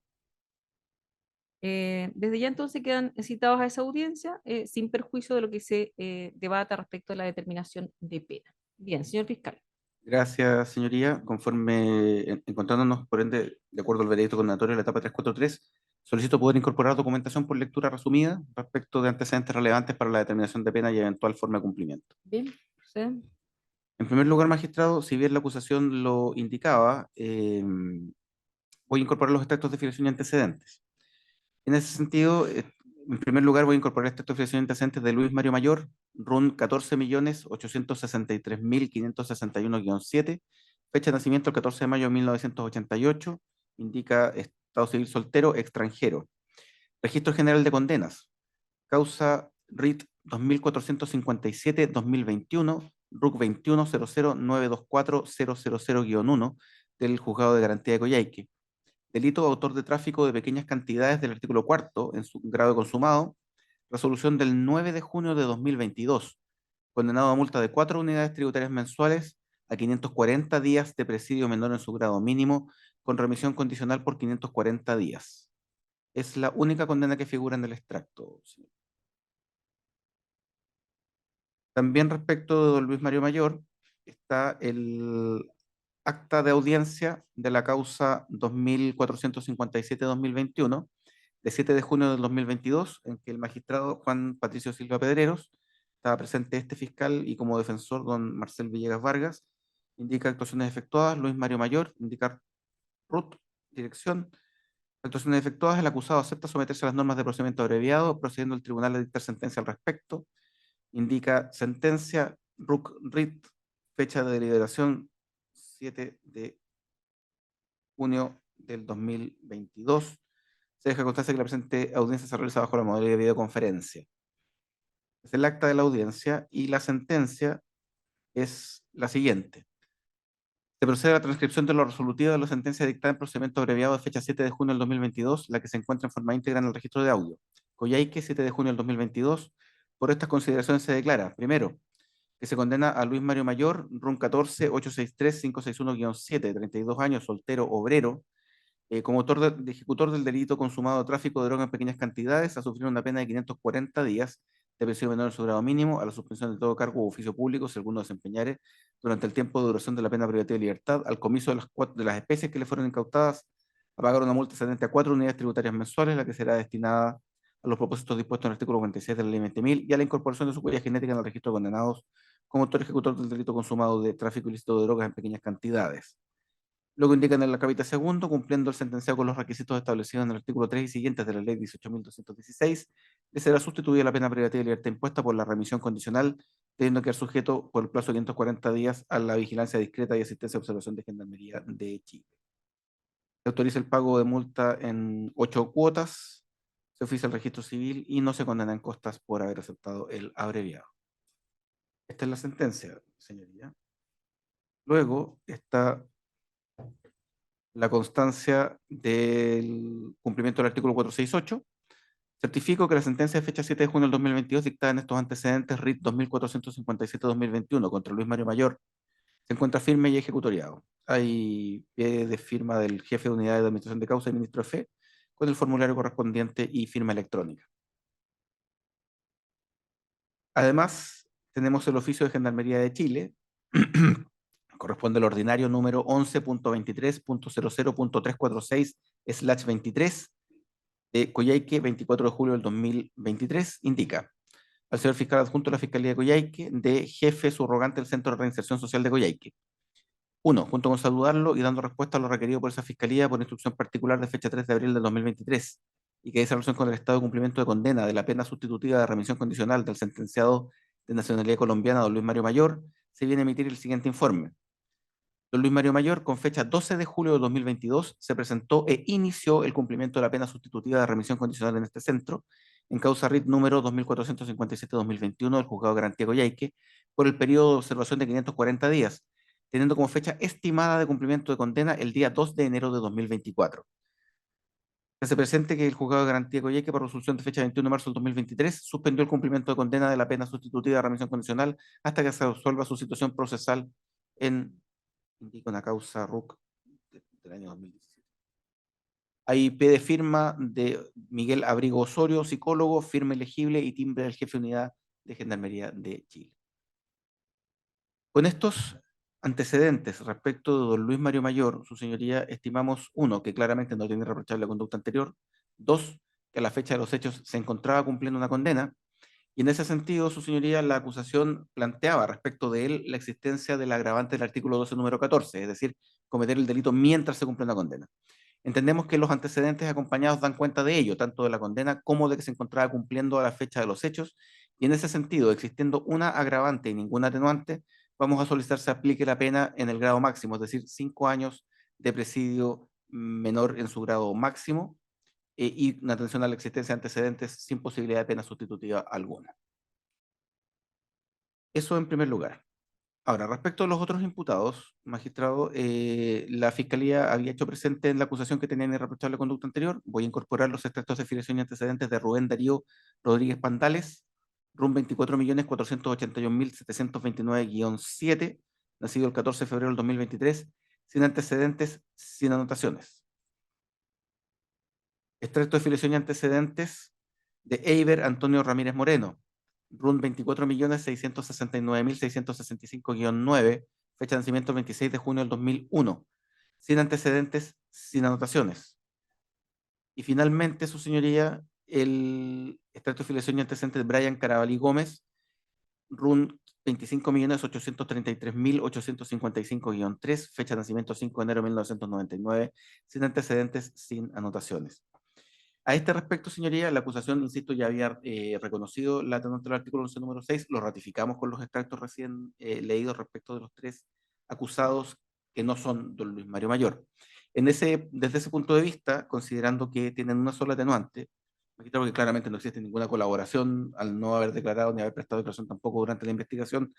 Desde ya entonces quedan citados a esa audiencia sin perjuicio de lo que se debata respecto a la determinación de pena. Bien, señor fiscal. Gracias, señoría. Conforme encontrándonos, por ende, de acuerdo al veredicto condenatorio de la etapa 343, solicito poder incorporar documentación por lectura resumida respecto de antecedentes relevantes para la determinación de pena y eventual forma de cumplimiento. Bien, proceda. En primer lugar, magistrado, si bien la acusación lo indicaba, voy a incorporar los extractos de filiación y antecedentes. En ese sentido, en primer lugar, voy a incorporar extractos de filiación y antecedentes de Luis Mario Mayor, RUN 14.863.561-7, fecha de nacimiento el 14 de mayo de 1988, indica estado civil soltero, extranjero. Registro General de Condenas, causa RIT 2457-2021, RUC 2100924000-1 del Juzgado de Garantía de Coyhaique. Delito de autor de tráfico de pequeñas cantidades del artículo 4 en su grado de consumado, resolución del 9 de junio de 2022, condenado a multa de 4 unidades tributarias mensuales a 540 días de presidio menor en su grado mínimo, con remisión condicional por 540 días. Es la única condena que figura en el extracto, señor. También respecto de don Luis Mario Mayor, está el acta de audiencia de la causa 2457-2021, de 7 de junio del 2022, en que el magistrado Juan Patricio Silva Pedreros, estaba presente este fiscal y como defensor don Marcel Villegas Vargas, indica actuaciones efectuadas, Luis Mario Mayor, indicar RUT, dirección. Actuaciones efectuadas, el acusado acepta someterse a las normas de procedimiento abreviado, procediendo el tribunal a dictar sentencia al respecto. Indica sentencia, RUC RIT, fecha de deliberación 7 de junio del 2022. Se deja constancia que la presente audiencia se realiza bajo la modalidad de videoconferencia. Es el acta de la audiencia y la sentencia es la siguiente. Se procede a la transcripción de lo resolutivo de la sentencia dictada en procedimiento abreviado de fecha 7 de junio del 2022, la que se encuentra en forma íntegra en el registro de audio. Coyhaique, 7 de junio del 2022. Por estas consideraciones se declara, primero, que se condena a Luis Mario Mayor, RUN 14-863-561-7, 32 años, soltero, obrero, como autor de ejecutor del delito consumado de tráfico de droga en pequeñas cantidades, a sufrir una pena de 540 días de prisión menor en su grado mínimo, a la suspensión de todo cargo u oficio público, si alguno desempeñare durante el tiempo de duración de la pena privativa de libertad, al comiso de las especies que le fueron incautadas, a pagar una multa excedente a 4 unidades tributarias mensuales, la que será destinada a los propósitos dispuestos en el artículo 46 de la ley 20.000 y a la incorporación de su huella genética en el registro de condenados como autor ejecutor del delito consumado de tráfico ilícito de drogas en pequeñas cantidades. Luego indican en el capítulo segundo, cumpliendo el sentenciado con los requisitos establecidos en el artículo 3 y siguientes de la ley 18.216, le será sustituida la pena privativa de libertad impuesta por la remisión condicional, teniendo que ser sujeto por el plazo de 540 días a la vigilancia discreta y asistencia y observación de Gendarmería de Chile. Se autoriza el pago de multa en 8 cuotas, se oficia el registro civil y no se condena en costas por haber aceptado el abreviado. Esta es la sentencia, señoría. Luego está la constancia del cumplimiento del artículo 468. Certifico que la sentencia de fecha 7 de junio del 2022 dictada en estos antecedentes RIT 2457-2021 contra Luis Mario Mayor se encuentra firme y ejecutoriado. Hay pie de firma del jefe de unidad de administración de causa y ministro de Fe con el formulario correspondiente y firma electrónica. Además, tenemos el oficio de Gendarmería de Chile, corresponde al ordinario número 11.23.00.346/23 de Coyhaique, 24 de julio del 2023, indica al señor fiscal adjunto de la Fiscalía de Coyhaique, de jefe subrogante del Centro de Reinserción Social de Coyhaique. 1. Junto con saludarlo y dando respuesta a lo requerido por esa Fiscalía por instrucción particular de fecha 3 de abril del 2023, y que dice relación con el estado de cumplimiento de condena de la pena sustitutiva de remisión condicional del sentenciado de nacionalidad colombiana, don Luis Mario Mayor, se viene a emitir el siguiente informe. Don Luis Mario Mayor, con fecha 12 de julio de 2022, se presentó e inició el cumplimiento de la pena sustitutiva de remisión condicional en este centro, en causa RIT número 2457-2021 del Juzgado de Garantía Coyhaique, por el periodo de observación de 540 días, teniendo como fecha estimada de cumplimiento de condena el día 2 de enero de 2024. Se presente que el Juzgado de Garantía Coyhaique, por resolución de fecha 21 de marzo del 2023, suspendió el cumplimiento de condena de la pena sustitutiva de remisión condicional hasta que se resuelva su situación procesal en, indica una causa RUC del año 2017. Hay P de firma de Miguel Abrigo Osorio, psicólogo, firma elegible y timbre del jefe de unidad de Gendarmería de Chile. Con estos antecedentes respecto de don Luis Mario Mayor, su señoría, estimamos, 1, que claramente no tiene reprochable la conducta anterior; 2, que a la fecha de los hechos se encontraba cumpliendo una condena, y en ese sentido, su señoría, la acusación planteaba respecto de él la existencia del agravante del artículo 12, número 14, es decir, cometer el delito mientras se cumple una condena. Entendemos que los antecedentes acompañados dan cuenta de ello, tanto de la condena como de que se encontraba cumpliendo a la fecha de los hechos, y en ese sentido, existiendo una agravante y ninguna atenuante, vamos a solicitar se aplique la pena en el grado máximo, es decir, 5 años de presidio menor en su grado máximo, y una atención a la existencia de antecedentes sin posibilidad de pena sustitutiva alguna. Eso en primer lugar. Ahora, respecto a los otros imputados, magistrado, la Fiscalía había hecho presente en la acusación que tenían irreprochable conducta anterior. Voy a incorporar los extractos de filiación y antecedentes de Rubén Darío Rodríguez Pandales, RUN 24.481.729-7, nacido el 14 de febrero del 2023, sin antecedentes, sin anotaciones. Extracto de filiación y antecedentes de Eiber Antonio Ramírez Moreno, RUN 24.669.665-9, fecha de nacimiento 26 de junio del 2001, sin antecedentes, sin anotaciones. Y finalmente, su señoría, el extracto de filiación y antecedentes de Brian Carabalí Gómez, RUN 25.833.855-3, fecha de nacimiento 5 de enero de 1999, sin antecedentes, sin anotaciones. A este respecto, señoría, la acusación, insisto, ya había reconocido la atenuante del artículo 11, número 6, lo ratificamos con los extractos recién leídos respecto de los 3 acusados que no son don Luis Mario Mayor. Desde ese punto de vista, considerando que tienen una sola atenuante, magistrado, que claramente no existe ninguna colaboración al no haber declarado ni haber prestado declaración tampoco durante la investigación,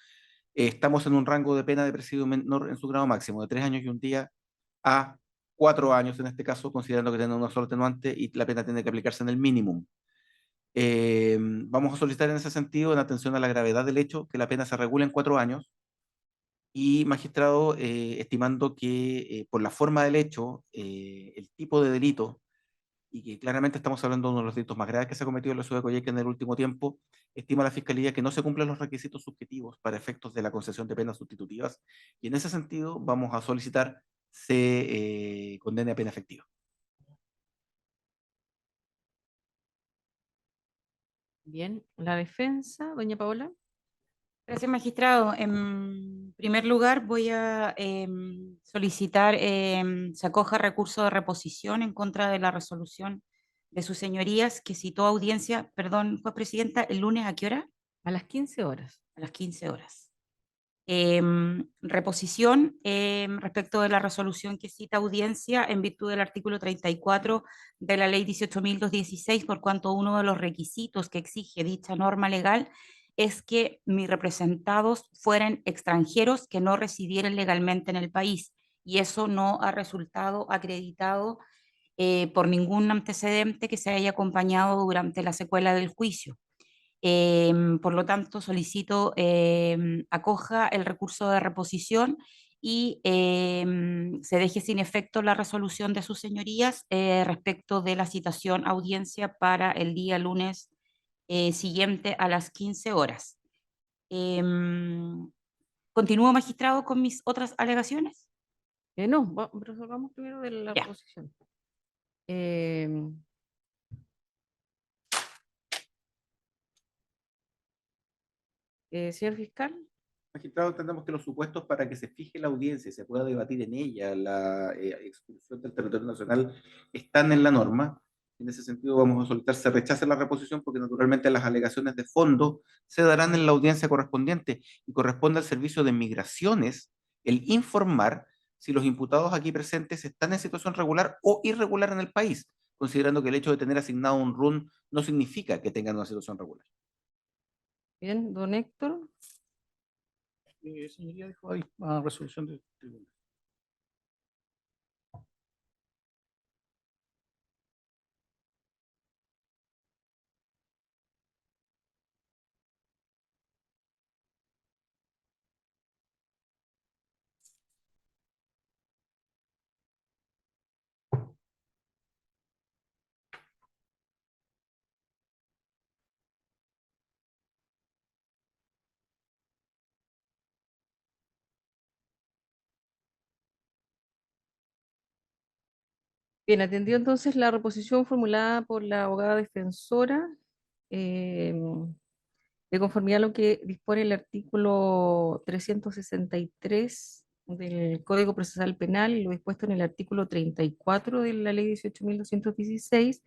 estamos en un rango de pena de presidio menor en su grado máximo, de 3 años y un día a 4 años en este caso, considerando que tienen una sola atenuante y la pena tiene que aplicarse en el mínimo. Vamos a solicitar en ese sentido, en atención a la gravedad del hecho, que la pena se regule en 4 años y, magistrado, estimando que por la forma del hecho, el tipo de delito, y que claramente estamos hablando de uno de los delitos más graves que se ha cometido en la ciudad de Coyhaique en el último tiempo, estima la Fiscalía que no se cumplen los requisitos subjetivos para efectos de la concesión de penas sustitutivas, y en ese sentido vamos a solicitar se condene a pena efectiva. Bien, la defensa, doña Paola. Gracias, magistrado. En primer lugar, voy a solicitar se acoja recurso de reposición en contra de la resolución de sus señorías que citó audiencia, perdón, juez presidenta, el lunes ¿a qué hora? A las 15 horas. A las 15 horas. Reposición respecto de la resolución que cita audiencia en virtud del artículo 34 de la ley 18.216, por cuanto uno de los requisitos que exige dicha norma legal es que mis representados fueran extranjeros que no residieran legalmente en el país, y eso no ha resultado acreditado por ningún antecedente que se haya acompañado durante la secuela del juicio. Por lo tanto, solicito acoja el recurso de reposición y se deje sin efecto la resolución de sus señorías respecto de la citación a audiencia para el día lunes siguiente a las 15 horas. ¿Continúo, magistrado, con mis otras alegaciones? No, resolvamos primero de la Ya. reposición. Señor fiscal. Magistrado, entendemos que los supuestos para que se fije la audiencia y se pueda debatir en ella la expulsión del territorio nacional están en la norma. En ese sentido, vamos a solicitar se rechace la reposición porque naturalmente las alegaciones de fondo se darán en la audiencia correspondiente y corresponde al Servicio de Migraciones el informar si los imputados aquí presentes están en situación regular o irregular en el país, considerando que el hecho de tener asignado un RUN no significa que tengan una situación regular. Bien, don Héctor. Señoría, dejo ahí a resolución del tribunal. Bien, atendió entonces la reposición formulada por la abogada defensora, de conformidad a lo que dispone el artículo 363 del Código Procesal Penal y lo dispuesto en el artículo 34 de la Ley 18.216,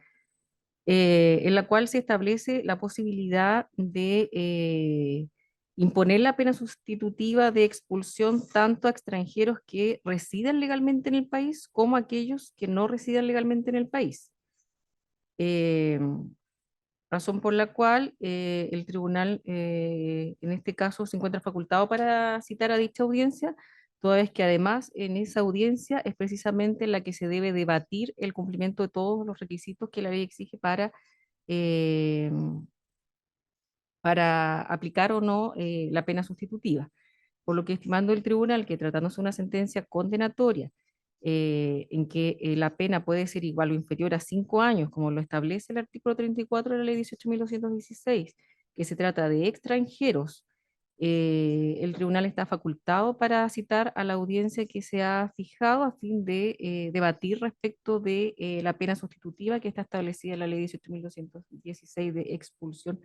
en la cual se establece la posibilidad de imponer la pena sustitutiva de expulsión tanto a extranjeros que residan legalmente en el país como a aquellos que no residan legalmente en el país. Eh, Razón por la cual el tribunal en este caso se encuentra facultado para citar a dicha audiencia, toda vez que además en esa audiencia es precisamente la que se debe debatir el cumplimiento de todos los requisitos que la ley exige eh, para aplicar o no la pena sustitutiva. Por lo que, estimando el tribunal que, tratándose de una sentencia condenatoria en que la pena puede ser igual o inferior a 5 años, como lo establece el artículo 34 de la ley 18.216, que se trata de extranjeros, el tribunal está facultado para citar a la audiencia que se ha fijado a fin de debatir respecto de la pena sustitutiva que está establecida en la ley 18.216 de expulsión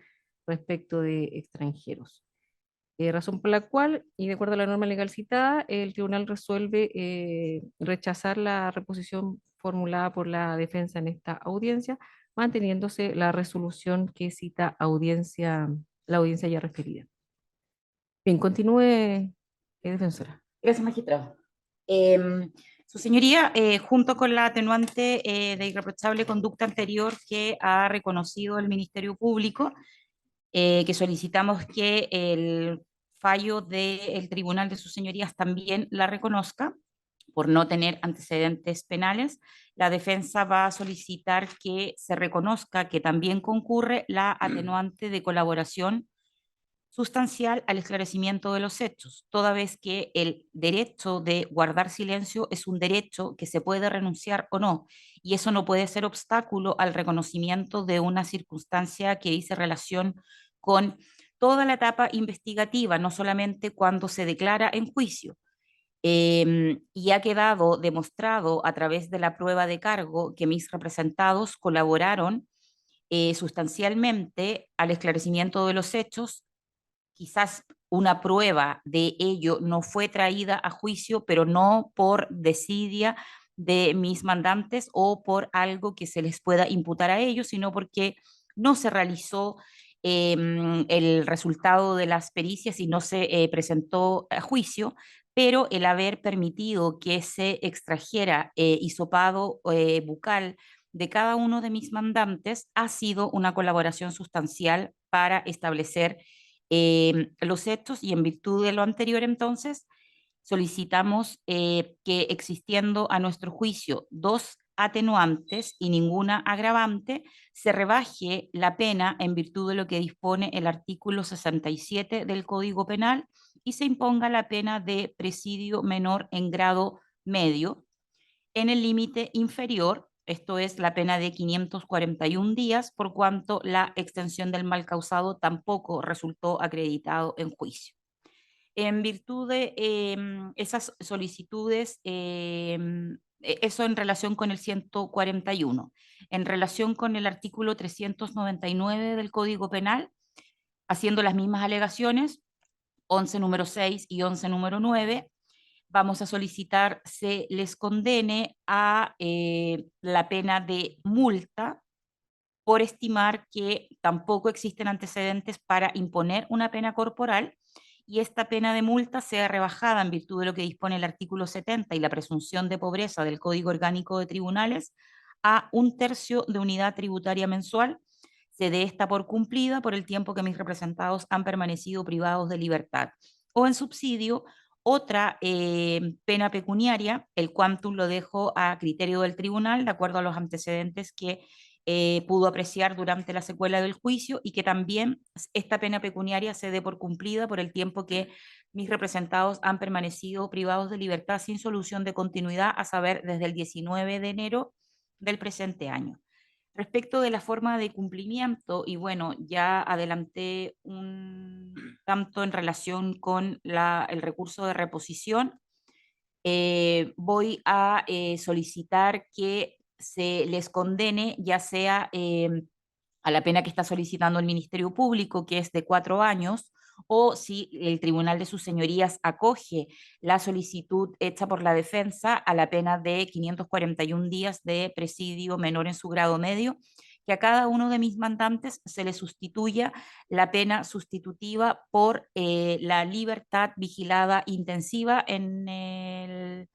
respecto de extranjeros. razón por la cual, y de acuerdo a la norma legal citada, el tribunal resuelve rechazar la reposición formulada por la defensa en esta audiencia, manteniéndose la resolución que cita la audiencia ya referida. Bien, continúe, defensora. Gracias, magistrado. Su señoría, junto con la atenuante de irreprochable conducta anterior que ha reconocido el Ministerio Público, que solicitamos que el fallo del Tribunal de sus señorías también la reconozca, por no tener antecedentes penales, la defensa va a solicitar que se reconozca que también concurre la atenuante de colaboración sustancial al esclarecimiento de los hechos, toda vez que el derecho de guardar silencio es un derecho que se puede renunciar o no, y eso no puede ser obstáculo al reconocimiento de una circunstancia que dice relación con toda la etapa investigativa, no solamente cuando se declara en juicio. Y ha quedado demostrado a través de la prueba de cargo que mis representados colaboraron sustancialmente al esclarecimiento de los hechos. Quizás una prueba de ello no fue traída a juicio, pero no por desidia de mis mandantes o por algo que se les pueda imputar a ellos, sino porque no se realizó el resultado de las pericias y no se presentó a juicio, pero el haber permitido que se extrajera hisopado bucal de cada uno de mis mandantes ha sido una colaboración sustancial para establecer los hechos, y en virtud de lo anterior entonces solicitamos que, existiendo a nuestro juicio dos atenuantes y ninguna agravante, se rebaje la pena en virtud de lo que dispone el artículo 67 del Código Penal y se imponga la pena de presidio menor en grado medio en el límite inferior, esto es la pena de 541 días, por cuanto la extensión del mal causado tampoco resultó acreditado en juicio. En virtud de esas solicitudes, eso en relación con el 141. En relación con el artículo 399 del Código Penal, haciendo las mismas alegaciones, 11 número 6 y 11 número 9, vamos a solicitar se les condene a la pena de multa por estimar que tampoco existen antecedentes para imponer una pena corporal, y esta pena de multa sea rebajada en virtud de lo que dispone el artículo 70 y la presunción de pobreza del Código Orgánico de Tribunales a 1/3 de unidad tributaria mensual. Se dé esta por cumplida por el tiempo que mis representados han permanecido privados de libertad. O en subsidio, otra pena pecuniaria, el quantum lo dejo a criterio del tribunal, de acuerdo a los antecedentes que pudo apreciar durante la secuela del juicio, y que también esta pena pecuniaria se dé por cumplida por el tiempo que mis representados han permanecido privados de libertad sin solución de continuidad, a saber, desde el 19 de enero del presente año. Respecto de la forma de cumplimiento, y bueno, ya adelanté un tanto en relación con el recurso de reposición, voy a solicitar que se les condene ya sea a la pena que está solicitando el Ministerio Público, que es de 4 años, o si el Tribunal de sus Señorías acoge la solicitud hecha por la defensa, a la pena de 541 días de presidio menor en su grado medio, que a cada uno de mis mandantes se le sustituya la pena sustitutiva por la libertad vigilada intensiva en el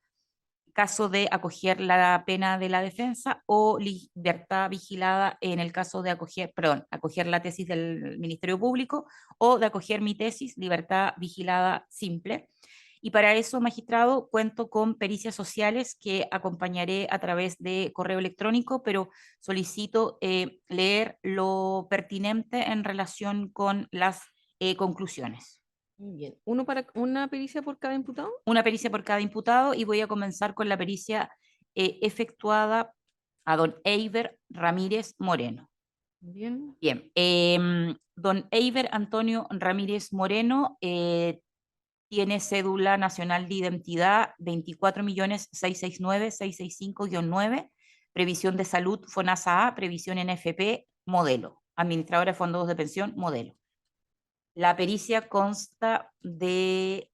caso de acoger la pena de la defensa, o libertad vigilada en el caso de acoger la tesis del Ministerio Público, o de acoger mi tesis, libertad vigilada simple. Y para eso, magistrado, cuento con pericias sociales que acompañaré a través de correo electrónico, pero solicito leer lo pertinente en relación con las conclusiones. Muy bien. ¿Una pericia por cada imputado? Una pericia por cada imputado, y voy a comenzar con la pericia efectuada a don Eiber Ramírez Moreno. Bien. Bien, don Eiber Antonio Ramírez Moreno tiene cédula nacional de identidad 24.669.665-9, previsión de salud FONASA A, previsión NFP, modelo, administradora de fondos de pensión, modelo. La pericia consta de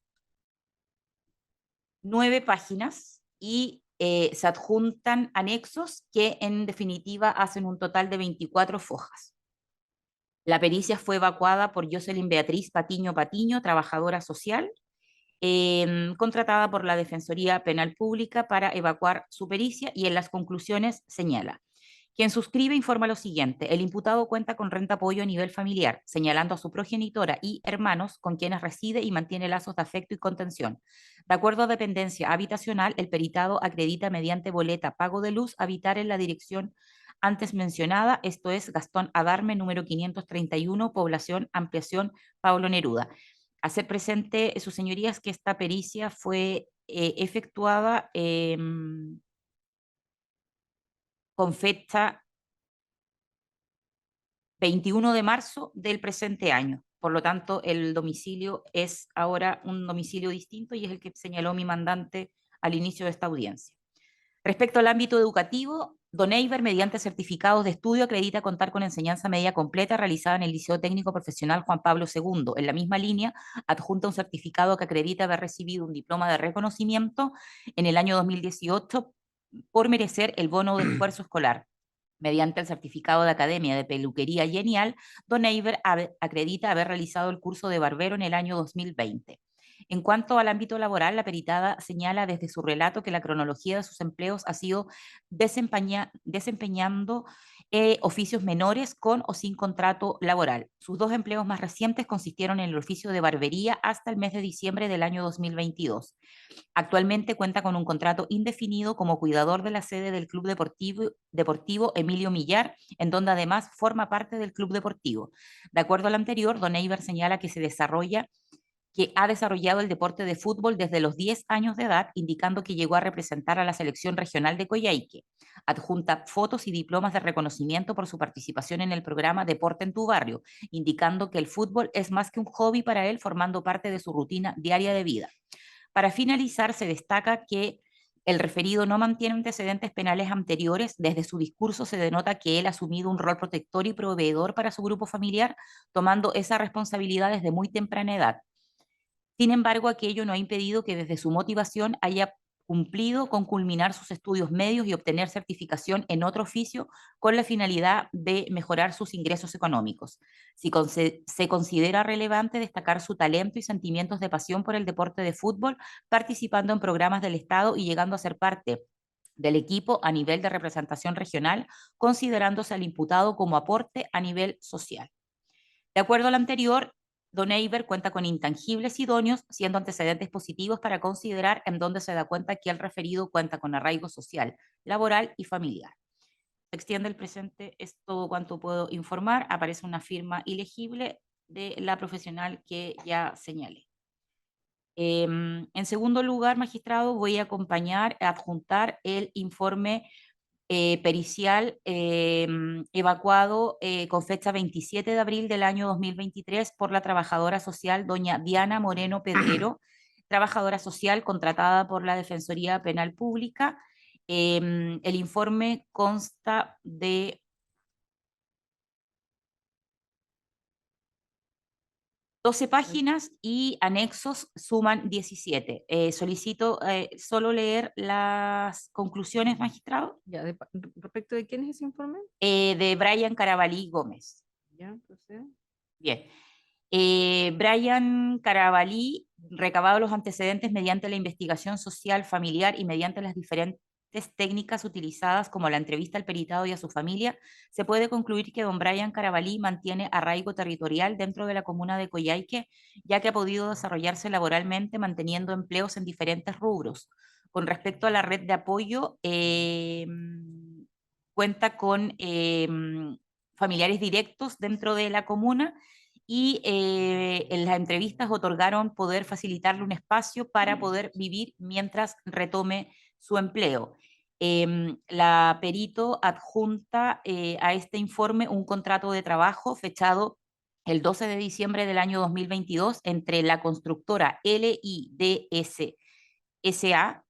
9 páginas y se adjuntan anexos que en definitiva hacen un total de 24 fojas. La pericia fue evacuada por Jocelyn Beatriz Patiño Patiño, trabajadora social, contratada por la Defensoría Penal Pública para evacuar su pericia, y en las conclusiones señala: quien suscribe informa lo siguiente: el imputado cuenta con renta apoyo a nivel familiar, señalando a su progenitora y hermanos con quienes reside y mantiene lazos de afecto y contención. De acuerdo a dependencia habitacional, el peritado acredita mediante boleta pago de luz habitar en la dirección antes mencionada, esto es Gastón Adarme, número 531, población Ampliación Pablo Neruda. Hacer presente, sus señorías, que esta pericia fue efectuada con fecha 21 de marzo del presente año. Por lo tanto, el domicilio es ahora un domicilio distinto y es el que señaló mi mandante al inicio de esta audiencia. Respecto al ámbito educativo, don Eiber, mediante certificados de estudio, acredita contar con enseñanza media completa realizada en el Liceo Técnico Profesional Juan Pablo II. En la misma línea, adjunta un certificado que acredita haber recibido un diploma de reconocimiento en el año 2018 por merecer el bono de esfuerzo escolar. Mediante el certificado de Academia de Peluquería Genial, don Eiber acredita haber realizado el curso de barbero en el año 2020. En cuanto al ámbito laboral, la peritada señala desde su relato que la cronología de sus empleos ha sido desempeñando oficios menores con o sin contrato laboral. Sus 2 empleos más recientes consistieron en el oficio de barbería hasta el mes de diciembre del año 2022. Actualmente cuenta con un contrato indefinido como cuidador de la sede del Club Deportivo Emilio Millar, en donde además forma parte del club deportivo. De acuerdo al anterior, don Eiber señala que ha desarrollado el deporte de fútbol desde los 10 años de edad, indicando que llegó a representar a la selección regional de Coyhaique. Adjunta fotos y diplomas de reconocimiento por su participación en el programa Deporte en tu Barrio, indicando que el fútbol es más que un hobby para él, formando parte de su rutina diaria de vida. Para finalizar, se destaca que el referido no mantiene antecedentes penales anteriores. Desde su discurso se denota que él ha asumido un rol protector y proveedor para su grupo familiar, tomando esa responsabilidad desde muy temprana edad. Sin embargo, aquello no ha impedido que desde su motivación haya cumplido con culminar sus estudios medios y obtener certificación en otro oficio con la finalidad de mejorar sus ingresos económicos. Se considera relevante destacar su talento y sentimientos de pasión por el deporte de fútbol, participando en programas del Estado y llegando a ser parte del equipo a nivel de representación regional, considerándose al imputado como aporte a nivel social. De acuerdo al anterior, don Eiber cuenta con intangibles idóneos, siendo antecedentes positivos para considerar, en donde se da cuenta que el referido cuenta con arraigo social, laboral y familiar. Se extiende el presente, es todo cuanto puedo informar. Aparece una firma ilegible de la profesional que ya señalé. En segundo lugar, magistrado, voy a adjuntar el informe pericial evacuado con fecha 27 de abril del año 2023 por la trabajadora social doña Diana Moreno Pedrero, trabajadora social contratada por la Defensoría Penal Pública. El informe consta de 12 páginas y anexos suman 17. Solicito solo leer las conclusiones, magistrado. Ya, ¿respecto de quién es ese informe? De Brian Carabalí Gómez. Ya, procede. Bien. Brian Carabalí, recabado los antecedentes mediante la investigación social familiar y mediante las diferentes técnicas utilizadas como la entrevista al peritado y a su familia, se puede concluir que don Brian Carabalí mantiene arraigo territorial dentro de la comuna de Coyhaique, ya que ha podido desarrollarse laboralmente manteniendo empleos en diferentes rubros. Con respecto a la red de apoyo, cuenta con familiares directos dentro de la comuna y en las entrevistas otorgaron poder facilitarle un espacio para poder vivir mientras retome su empleo. La perito adjunta a este informe un contrato de trabajo fechado el 12 de diciembre del año 2022 entre la constructora LIDS S.A.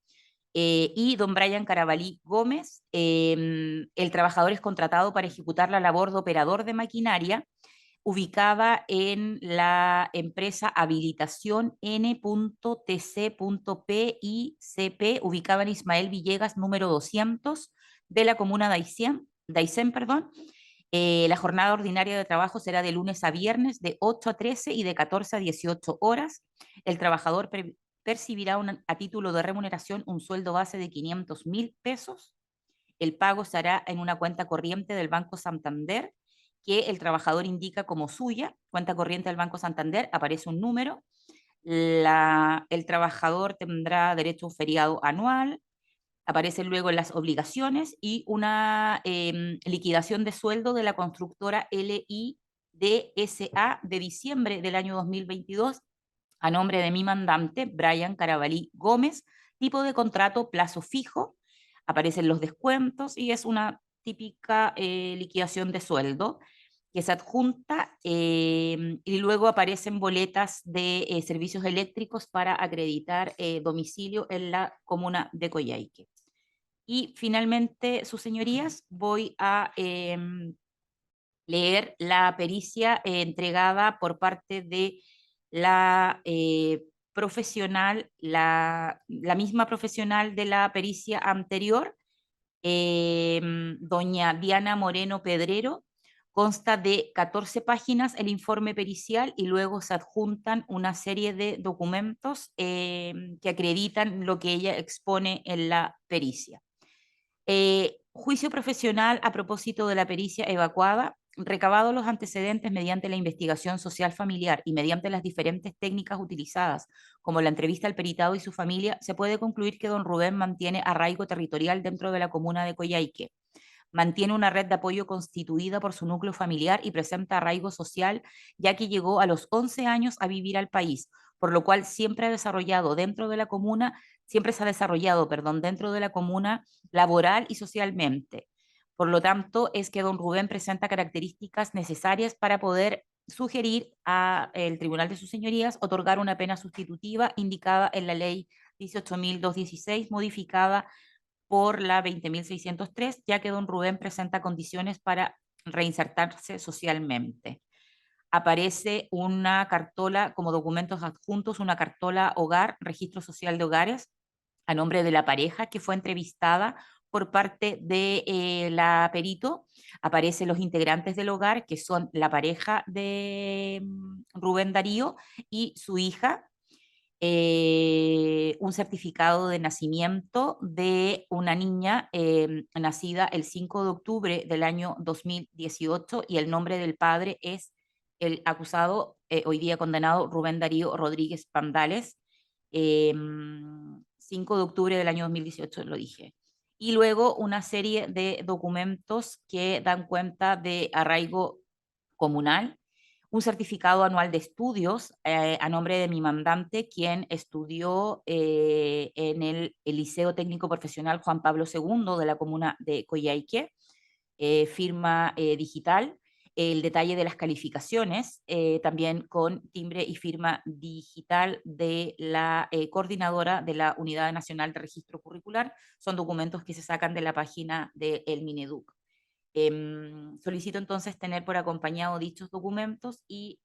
Y don Brian Carabalí Gómez. El trabajador es contratado para ejecutar la labor de operador de maquinaria ubicada en la empresa Habilitación N.tc.picp, ubicada en Ismael Villegas, número 200, de la comuna de Aysén, perdón. La jornada ordinaria de trabajo será de lunes a viernes de 8 a 13 y de 14 a 18 horas. El trabajador percibirá a título de remuneración un sueldo base de 500.000 pesos. El pago se hará en una cuenta corriente del Banco Santander, que el trabajador indica como suya. Cuenta corriente del Banco Santander, aparece un número. El trabajador tendrá derecho a un feriado anual. Aparecen luego las obligaciones y una liquidación de sueldo de la constructora LIDSA de diciembre del año 2022 a nombre de mi mandante, Brian Carabalí Gómez, tipo de contrato plazo fijo. Aparecen los descuentos y es una típica liquidación de sueldo que se adjunta y luego aparecen boletas de servicios eléctricos para acreditar domicilio en la comuna de Coyhaique. Y finalmente, sus señorías, voy a leer la pericia entregada por parte de la profesional, la misma profesional de la pericia anterior, doña Diana Moreno Pedrero. Consta de 14 páginas el informe pericial y luego se adjuntan una serie de documentos que acreditan lo que ella expone en la pericia. Juicio profesional a propósito de la pericia evacuada. Recabados los antecedentes mediante la investigación social familiar y mediante las diferentes técnicas utilizadas, como la entrevista al peritado y su familia, se puede concluir que don Rubén mantiene arraigo territorial dentro de la comuna de Coyhaique. Mantiene una red de apoyo constituida por su núcleo familiar y presenta arraigo social, ya que llegó a los 11 años a vivir al país, por lo cual siempre se ha desarrollado dentro de la comuna laboral y socialmente. Por lo tanto, es que don Rubén presenta características necesarias para poder sugerir al Tribunal de sus Señorías otorgar una pena sustitutiva indicada en la ley 18.216, modificada por la 20.603, ya que don Rubén presenta condiciones para reinsertarse socialmente. Aparece una cartola como documentos adjuntos, una cartola hogar, registro social de hogares, a nombre de la pareja que fue entrevistada por parte de la perito. Aparecen los integrantes del hogar, que son la pareja de Rubén Darío y su hija. Un certificado de nacimiento de una niña nacida el 5 de octubre del año 2018 y el nombre del padre es el acusado, hoy día condenado, Rubén Darío Rodríguez Pandales. 5 de octubre del año 2018, lo dije. Y luego una serie de documentos que dan cuenta de arraigo comunal, un certificado anual de estudios a nombre de mi mandante, quien estudió en el Liceo Técnico Profesional Juan Pablo II de la comuna de Coyhaique, firma digital, el detalle de las calificaciones, también con timbre y firma digital de la coordinadora de la Unidad Nacional de Registro Curricular. Son documentos que se sacan de la página del Mineduc. Solicito entonces tener por acompañado dichos documentos y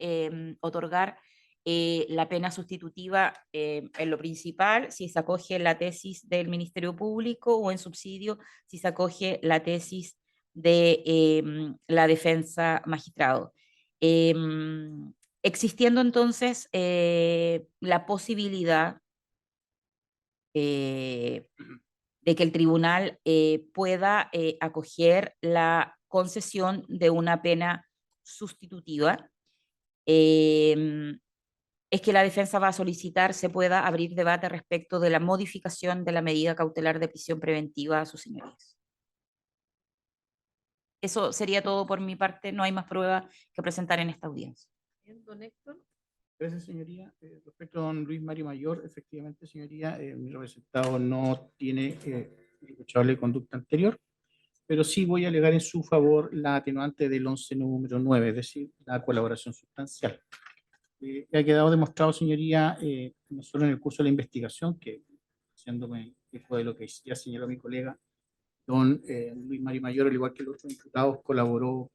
otorgar la pena sustitutiva en lo principal, si se acoge la tesis del Ministerio Público, o en subsidio, si se acoge la tesis de la defensa magistrado. Existiendo entonces la posibilidad de que el tribunal pueda acoger la concesión de una pena sustitutiva, es que la defensa va a solicitar se pueda abrir debate respecto de la modificación de la medida cautelar de prisión preventiva a sus señorías. Eso sería todo por mi parte, no hay más pruebas que presentar en esta audiencia. Bien, don Héctor. Gracias, señoría. Respecto a don Luis Mario Mayor, efectivamente, señoría, mi representado no tiene irreprochable conducta anterior, pero sí voy a alegar en su favor la atenuante del 11 número 9, es decir, la colaboración sustancial. Ha quedado demostrado, señoría, no solo en el curso de la investigación, que haciéndome eco de lo que ya señaló mi colega, don Luis Mario Mayor, al igual que los otros imputados, colaboró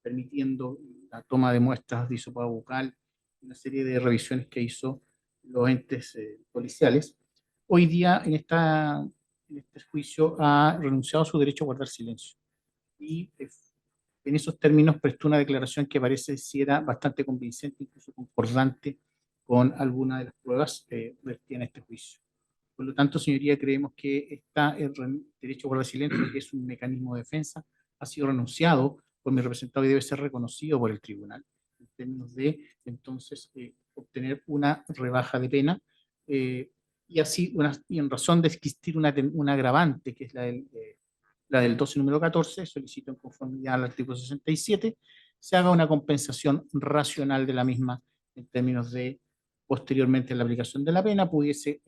permitiendo la toma de muestras de hisopado bucal, una serie de revisiones que hizo los entes policiales. Hoy día, en este juicio, ha renunciado a su derecho a guardar silencio. Y en esos términos prestó una declaración que parece si era bastante convincente, incluso concordante con algunas de las pruebas vertidas en este juicio. Por lo tanto, señoría, creemos que el derecho a guardar silencio, que es un mecanismo de defensa, ha sido renunciado por mi representado y debe ser reconocido por el tribunal, en términos de, entonces, obtener una rebaja de pena, y así, y en razón de existir una agravante, que es la del 12 número 14, solicito en conformidad al artículo 67, se haga una compensación racional de la misma, en términos de, posteriormente, la aplicación de la pena, pudiese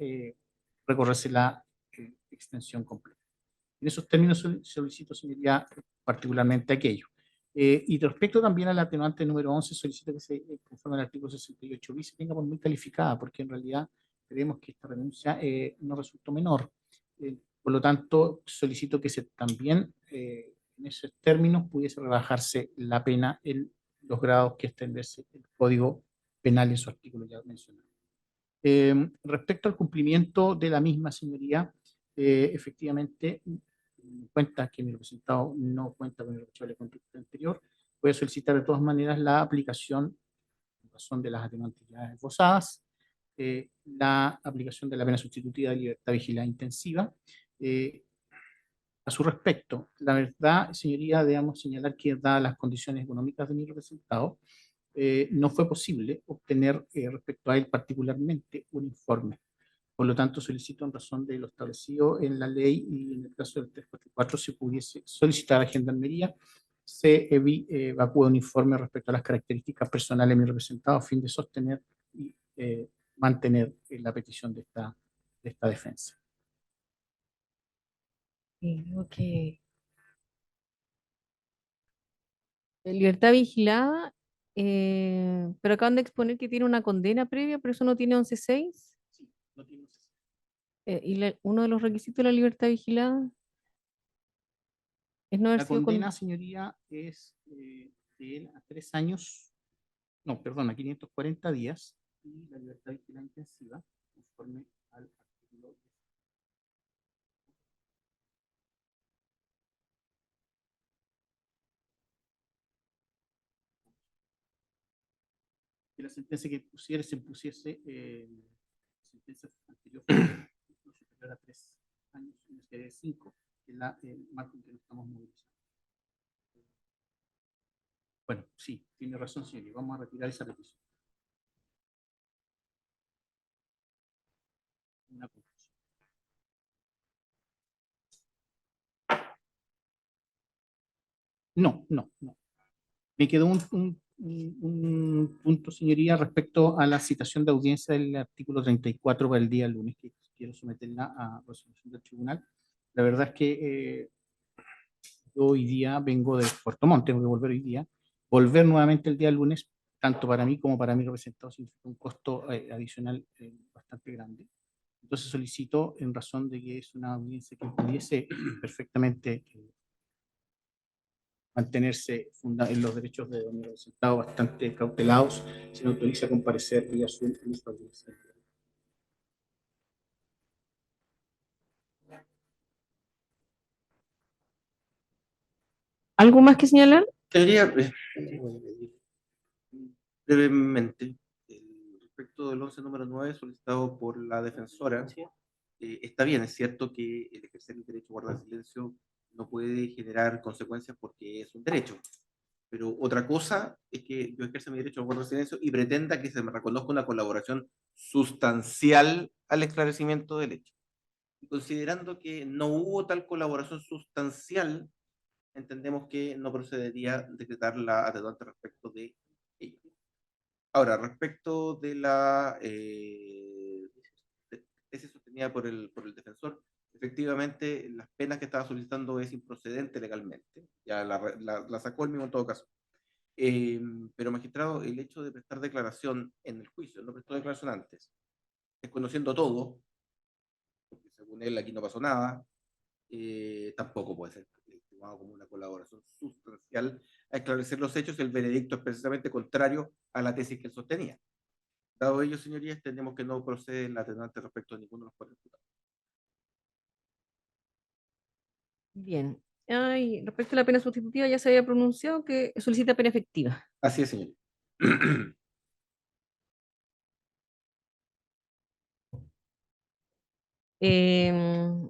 recorrerse la extensión completa. En esos términos solicito, señoría, particularmente aquello. Y respecto también al atenuante número 11, solicito que se, conforme al artículo 68 bis, se tenga por muy calificada, porque en realidad creemos que esta renuncia no resultó menor. Por lo tanto, solicito que también en esos términos pudiese rebajarse la pena en los grados que establece el Código Penal en su artículo ya mencionado. Respecto al cumplimiento de la misma, señoría, efectivamente, en cuenta que mi representado no cuenta con el responsable de conducta anterior, voy a solicitar de todas maneras la aplicación, en razón de las atenuantes ya esbozadas, la aplicación de la pena sustitutiva de libertad vigilada intensiva. A su respecto, la verdad, señoría, debemos señalar que, dadas las condiciones económicas de mi representado, no fue posible obtener respecto a él particularmente un informe. Por lo tanto, solicito, en razón de lo establecido en la ley y en el caso del 344, se pudiese solicitar a Gendarmería se evacúe un informe respecto a las características personales de mi representado a fin de sostener y mantener la petición de esta defensa. Ok. Libertad vigilada, pero acaban de exponer que tiene una condena previa, pero eso no tiene 11.6. Sí, no tiene. Y uno de los requisitos de la libertad vigilada es no haber La sido condena, señoría, es de él a 3 años, no, perdón, a 540 días, y la libertad vigilada intensiva, conforme al artículo. Que la sentencia que se impusiese, la sentencia anterior no superior a 3 años, en vez de 5, que es el marco en que nos estamos movilizando. Bueno, sí, tiene razón, señor, y vamos a retirar esa petición. Una conclusión. No, no, no. Me quedó un punto, señoría, respecto a la citación de audiencia del artículo 34 para el día lunes, que quiero someterla a resolución del tribunal. La verdad es que yo hoy día vengo de Puerto Montt, tengo que volver hoy día. Volver nuevamente el día lunes, tanto para mí como para mi representado, significa un costo adicional bastante grande. Entonces solicito, en razón de que es una audiencia que pudiese perfectamente mantenerse en los derechos de mi representado bastante cautelados, se me autoriza a comparecer vía Zoom en esta audiencia. ¿Algo más que señalar? Quería brevemente, respecto del 11 número 9 solicitado por la defensora. Está bien, es cierto que el ejercer el derecho a guardar silencio no puede generar consecuencias porque es un derecho. Pero otra cosa es que yo ejerza mi derecho a guardar silencio y pretenda que se me reconozca una colaboración sustancial al esclarecimiento del hecho. Y considerando que no hubo tal colaboración sustancial, entendemos que no procedería decretar la atenuante respecto de ello. Ahora, respecto de la tesis sostenida por el defensor, efectivamente las penas que estaba solicitando es improcedente legalmente, ya la sacó el mismo en todo caso. Pero magistrado, el hecho de prestar declaración en el juicio, no prestó declaración antes, desconociendo todo, porque según él aquí no pasó nada, tampoco puede ser. El tomado como una colaboración sustancial a esclarecer los hechos, el veredicto es precisamente contrario a la tesis que él sostenía. Dado ello, señorías, tenemos que no procede la atenuante respecto a ninguno de los cuatro imputados. Bien. Ay, respecto a la pena sustitutiva, ya se había pronunciado que solicita pena efectiva. Así es, señoría. Em,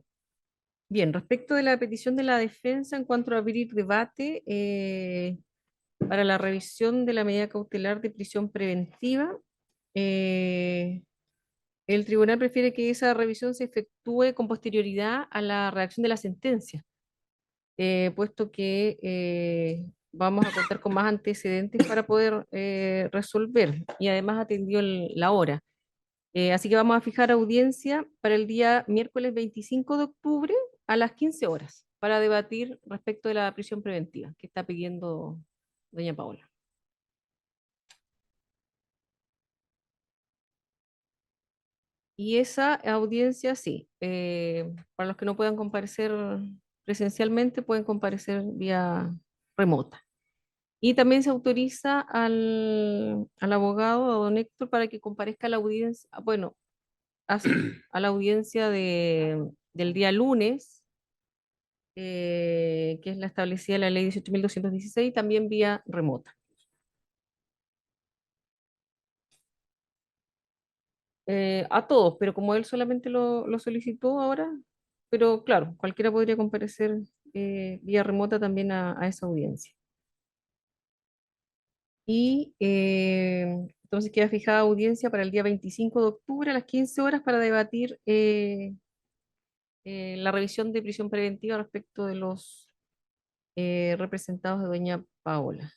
Bien, respecto de la petición de la defensa en cuanto a abrir debate para la revisión de la medida cautelar de prisión preventiva, eh, el tribunal prefiere que esa revisión se efectúe con posterioridad a la redacción de la sentencia, puesto que vamos a contar con más antecedentes para poder resolver y además atendió la hora. Así que vamos a fijar audiencia para el día miércoles 25 de octubre a las 15 horas para debatir respecto de la prisión preventiva que está pidiendo doña Paola. Y esa audiencia, sí, para los que no puedan comparecer presencialmente, pueden comparecer vía remota. Y también se autoriza al abogado, a don Héctor, para que comparezca a la audiencia, bueno, a la audiencia del día lunes, que es la establecida en la ley 18.216, también vía remota. A todos, pero como él solamente lo solicitó ahora, pero claro, cualquiera podría comparecer vía remota también a esa audiencia. Y entonces queda fijada audiencia para el día 25 de octubre a las 15 horas para debatir la revisión de prisión preventiva respecto de los representados de doña Paola.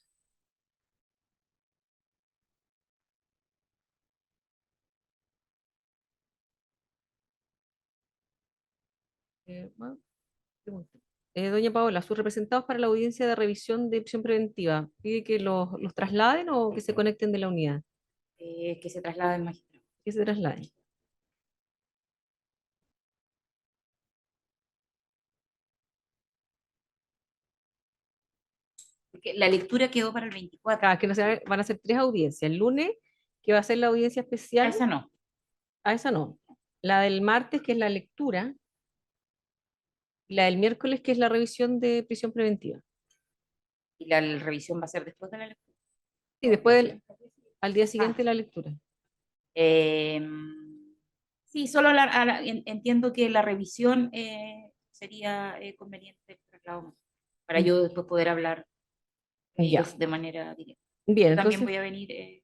Bueno, pregunta. Doña Paola, sus representados para la audiencia de revisión de prisión preventiva, ¿pide que los trasladen o que se conecten de la unidad? Que se traslade el magistrado. Que se trasladen. Porque la lectura quedó para el 24. Que no van a ser 3 audiencias. El lunes, que va a ser la audiencia especial. Esa no. A esa no. La del martes, que es la lectura. Y la del miércoles, que es la revisión de prisión preventiva. Y la revisión va a ser después de la lectura. Sí, después, al día siguiente, la lectura. Sí, solo entiendo que la revisión sería conveniente el traslado, para yo después poder hablar Ya. de manera directa. Bien, Yo también entonces, voy a venir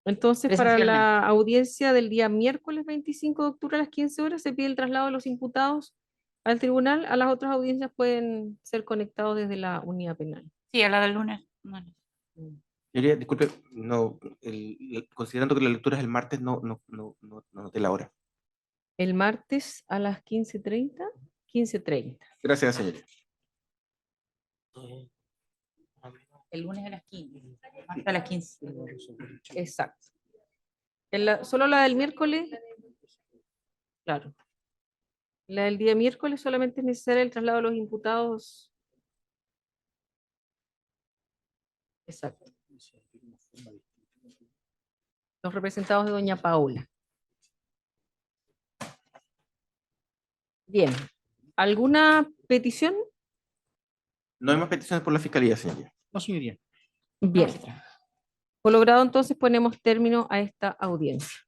entonces para presencialmente. la audiencia del día miércoles 25 de octubre a las 15 horas se pide el traslado de los imputados al tribunal. A las otras audiencias pueden ser conectados desde la unidad penal. Sí, a la del lunes. Bueno. Señoría, disculpe, no, considerando que la lectura es el martes, no noté la hora. El martes a las 15:30. 15:30. Gracias, señoría. El lunes a las 15. Hasta las 15. Exacto. Solo la del miércoles, claro. La del día miércoles solamente es necesario el traslado de los imputados. Exacto. Los representados de doña Paola. Bien. ¿Alguna petición? No hay más peticiones por la fiscalía, señoría. No, señoría. Bien. Por logrado, entonces ponemos término a esta audiencia.